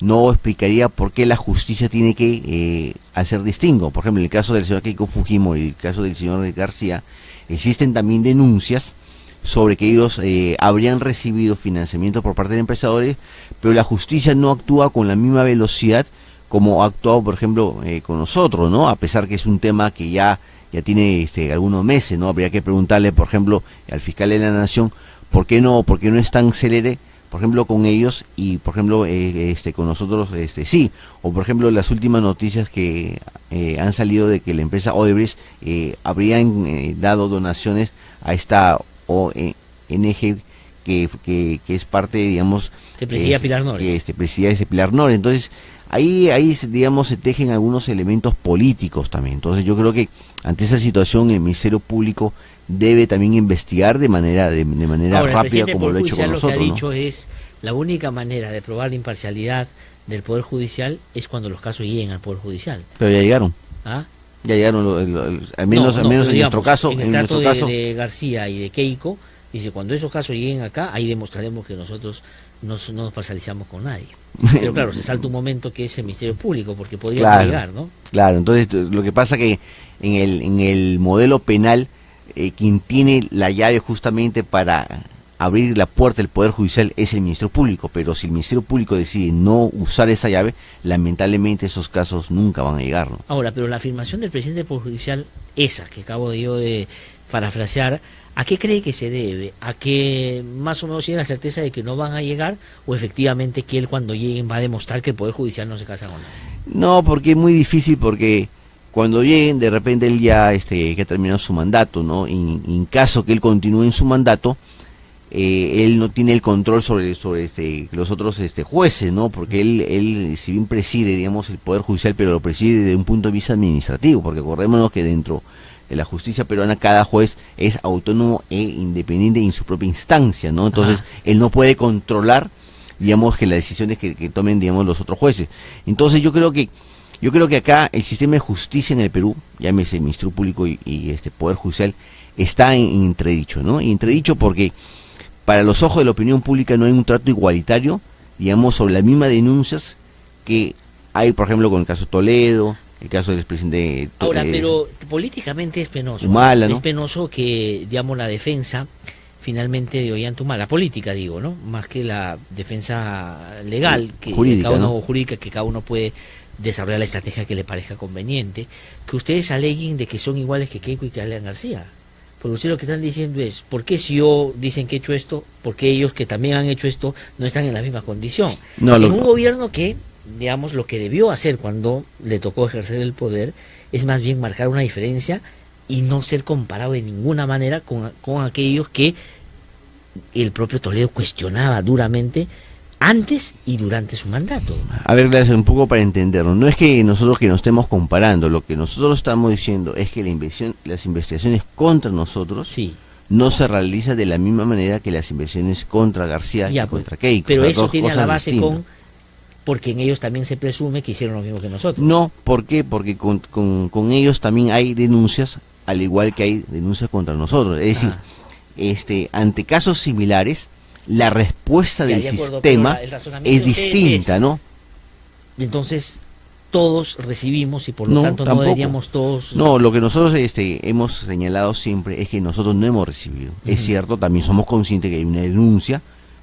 V: no explicaría por qué la justicia tiene que hacer distingo. Por ejemplo, en el caso del señor Keiko Fujimori y el caso del señor García, existen también denuncias sobre que ellos habrían recibido financiamiento por parte de empresarios, pero la justicia no actúa con la misma velocidad como ha actuado, por ejemplo, con nosotros, ¿no? A pesar que es un tema que ya tiene algunos meses, ¿no? Habría que preguntarle, por ejemplo, al fiscal de la Nación, ¿por qué no es tan célere, por ejemplo, con ellos y, por ejemplo, con nosotros, sí? O, por ejemplo, las últimas noticias que han salido de que la empresa Odebrecht habrían dado donaciones a esta ONG que es parte, digamos,
C: que preside Pilar Nores.
V: Que preside Pilar Nores. Entonces, ahí digamos se tejen algunos elementos políticos también. Entonces yo creo que ante esa situación el Ministerio Público debe también investigar de manera rápida, como lo ha hecho con nosotros.
C: Lo que ha dicho es la única manera de probar la imparcialidad del Poder Judicial es cuando los casos lleguen al Poder Judicial.
V: Pero ya llegaron.
C: ¿Ah?
V: Ya llegaron, al menos en nuestro caso.
C: En el trato de García y de Keiko, dice, cuando esos casos lleguen acá, ahí demostraremos que nosotros no nos parcializamos con nadie. Pero claro, se salta un momento que es el Ministerio Público, porque podría llegar, ¿no?
V: Claro, entonces lo que pasa que en el modelo penal, quien tiene la llave justamente para abrir la puerta del Poder Judicial es el Ministerio Público, pero si el Ministerio Público decide no usar esa llave, lamentablemente esos casos nunca van a llegar, ¿no?
C: Ahora, pero la afirmación del presidente del Poder Judicial, esa que acabo de parafrasear, ¿a qué cree que se debe? ¿A que más o menos tiene la certeza de que no van a llegar, o efectivamente que él cuando lleguen va a demostrar que el Poder Judicial no se casa con nadie?
V: No, porque es muy difícil, porque cuando lleguen, de repente él ya que ha terminado su mandato, ¿no? Y en caso que él continúe en su mandato, él no tiene el control sobre los otros jueces, ¿no? Porque él si bien preside, digamos, el Poder Judicial, pero lo preside desde un punto de vista administrativo, porque acordémonos que dentro de la justicia peruana cada juez es autónomo e independiente en su propia instancia, ¿no? Entonces él no puede controlar, digamos, que las decisiones que tomen, digamos, los otros jueces. Entonces yo creo que acá el sistema de justicia en el Perú, llámese Ministerio Público y Poder Judicial, está en entredicho, ¿no? Entredicho porque para los ojos de la opinión pública no hay un trato igualitario, digamos, sobre las mismas denuncias que hay, por ejemplo, con el caso Toledo, el caso del expresidente.
C: Ahora, pero políticamente es penoso.
V: Humala, ¿no?
C: Es penoso que, digamos, la defensa finalmente de Ollanta-Humala, la política, digo, ¿no? Más que la defensa legal, que
V: jurídica,
C: cada uno,
V: ¿no?
C: jurídica, que cada uno puede desarrollar la estrategia que le parezca conveniente, que ustedes aleguen de que son iguales que Keiko y que Alan García. Porque ustedes lo que están diciendo es, ¿por qué si yo dicen que he hecho esto, por qué ellos que también han hecho esto no están en la misma condición?
V: No,
C: en un gobierno que, digamos, lo que debió hacer cuando le tocó ejercer el poder es más bien marcar una diferencia y no ser comparado de ninguna manera con aquellos que el propio Toledo cuestionaba duramente antes y durante su mandato.
V: A ver, gracias, un poco para entenderlo. No es que nosotros que nos estemos comparando, lo que nosotros estamos diciendo es que las investigaciones contra nosotros no se realiza de la misma manera que las investigaciones contra García y contra Keiko.
C: Pero eso tiene a la base porque en ellos también se presume que hicieron lo mismo que nosotros.
V: No, ¿por qué? Porque con ellos también hay denuncias, al igual que hay denuncias contra nosotros. Es decir, ante casos similares, la respuesta del sistema es distinta, ¿no?
C: Entonces, todos recibimos y por lo tanto no deberíamos todos...
V: No, lo que nosotros hemos señalado siempre es que nosotros no hemos recibido. Es cierto, también somos conscientes que hay una denuncia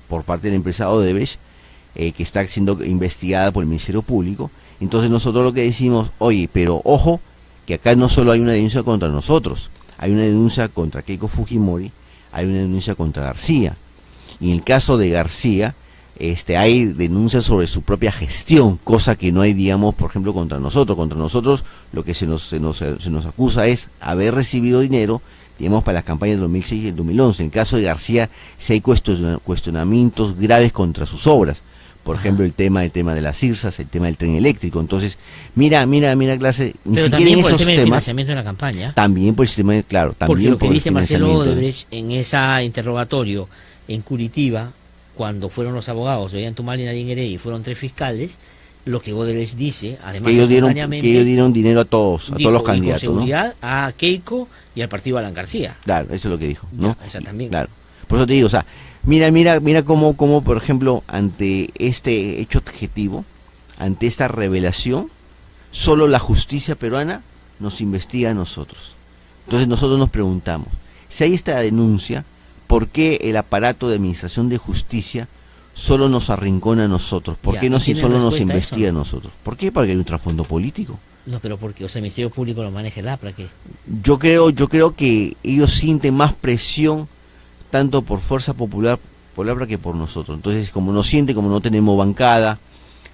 V: por parte de la empresa Odebrecht que está siendo investigada por el Ministerio Público. Entonces nosotros lo que decimos, oye, pero ojo, que acá no solo hay una denuncia contra nosotros, hay una denuncia contra Keiko Fujimori, hay una denuncia contra García. Y en el caso de García, hay denuncias sobre su propia gestión, cosa que no hay, digamos, por ejemplo, contra nosotros. Contra nosotros lo que se nos acusa es haber recibido dinero, digamos, para las campañas del 2006 y el 2011. En el caso de García, sí hay cuestionamientos graves contra sus obras. Por ejemplo, el tema de las CIRSAS, el tema del tren eléctrico. Entonces, mira, clase,
C: ni siquiera también por esos el tema de financiamiento de la campaña.
V: También por el sistema de, claro, también
C: porque lo que dice Marcelo Odebrecht en ese interrogatorio en Curitiba, cuando fueron los abogados de Ollantumal y Nadine Heredia y fueron 3 fiscales, lo que Odebrecht dice, además
V: que ellos dieron dinero a todos los candidatos,
C: con seguridad, ¿no? A Keiko y al partido Alan García.
V: Claro, eso es lo que dijo, ¿no?
C: Ya, esa también.
V: Claro. Por eso te digo, o sea, mira cómo, por ejemplo, ante este hecho objetivo, ante esta revelación, solo la justicia peruana nos investiga a nosotros. Entonces nosotros nos preguntamos, si hay esta denuncia, ¿por qué el aparato de administración de justicia solo nos arrincona a nosotros? ¿Por qué no solo nos investiga a nosotros? ¿Por qué? Porque hay un trasfondo político.
C: No, pero porque, o sea, el Ministerio Público lo maneja el APRA, ¿qué?
V: Yo creo que ellos sienten más presión tanto por Fuerza Popular por el APRA que por nosotros. Entonces, como no tenemos bancada,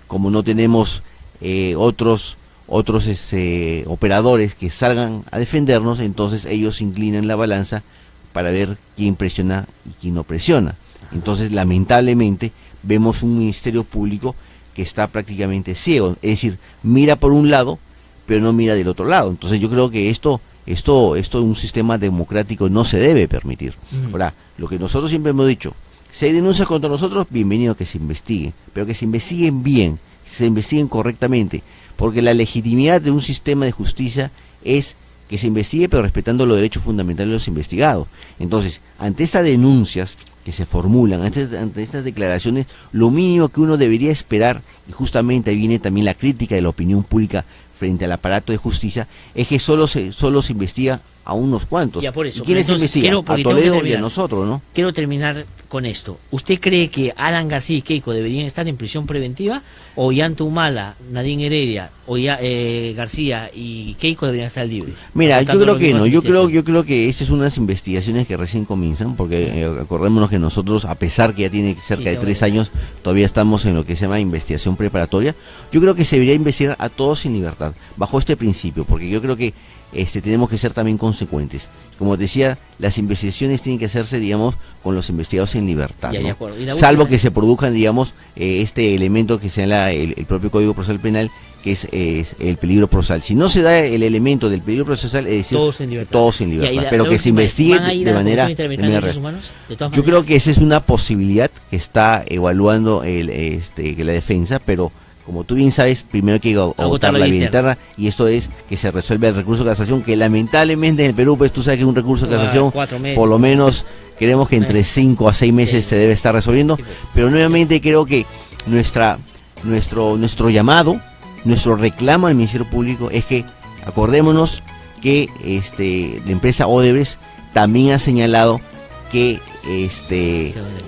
V: como no tenemos otros operadores que salgan a defendernos, entonces ellos inclinan la balanza para ver quién presiona y quién no presiona. Entonces, lamentablemente, vemos un Ministerio Público que está prácticamente ciego, es decir, mira por un lado, pero no mira del otro lado. Entonces, yo creo que esto en un sistema democrático no se debe permitir. Ahora, lo que nosotros siempre hemos dicho, si hay denuncias contra nosotros, bienvenido que se investiguen, pero que se investiguen bien, que se investiguen correctamente, porque la legitimidad de un sistema de justicia es que se investigue, pero respetando los derechos fundamentales de los investigados. Entonces, ante estas denuncias que se formulan, ante estas declaraciones, lo mínimo que uno debería esperar, y justamente ahí viene también la crítica de la opinión pública frente al aparato de justicia, es que solo se investiga a unos cuantos.
C: Ya, por eso.
V: ¿Y quiénes investigan? A Toledo y a nosotros, ¿no?
C: Quiero terminar con esto. ¿Usted cree que Alan García y Keiko deberían estar en prisión preventiva? ¿O Ollantumala, Nadine Heredia, García y Keiko deberían estar libres?
V: Mira, yo creo que no. Yo creo que estas son unas investigaciones que recién comienzan, porque acordémonos que nosotros, a pesar que ya tiene cerca de 3 años, todavía estamos en lo que se llama investigación preparatoria. Yo creo que se debería investigar a todos en libertad, bajo este principio, porque yo creo que tenemos que ser también consecuentes. Como decía, las investigaciones tienen que hacerse, digamos, con los investigados en libertad, ¿no? Salvo que se produzcan, digamos, este elemento que señala el propio Código Procesal Penal, que es el peligro procesal. Si no se da el elemento del peligro procesal, es decir, todos en libertad, pero que se investigue de manera real. Yo creo que esa es una posibilidad que está evaluando que la defensa, pero como tú bien sabes, primero hay que agotar la vía interna, y esto es que se resuelve el recurso de casación, que lamentablemente en el Perú, pues tú sabes que un recurso de casación, por lo menos queremos que entre 5 a 6 meses se debe estar resolviendo, pero nuevamente creo que nuestro llamado, nuestro reclamo al Ministerio Público es que acordémonos que la empresa Odebrecht también ha señalado que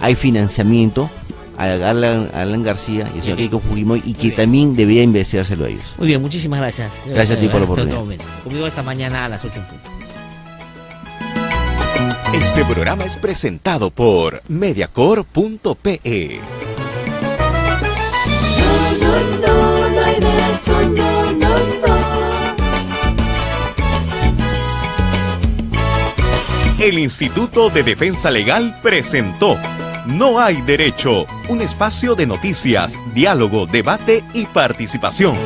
V: hay financiamiento a Alan García y a Keiko Fujimori, y que también debería investigárselo a ellos.
C: Muy bien, muchísimas gracias.
V: Gracias a ti por la oportunidad.
C: Conmigo esta mañana a las 8 en punto.
P: Este programa es presentado por Mediacorp.pe. El Instituto de Defensa Legal presentó No hay derecho, un espacio de noticias, diálogo, debate y participación.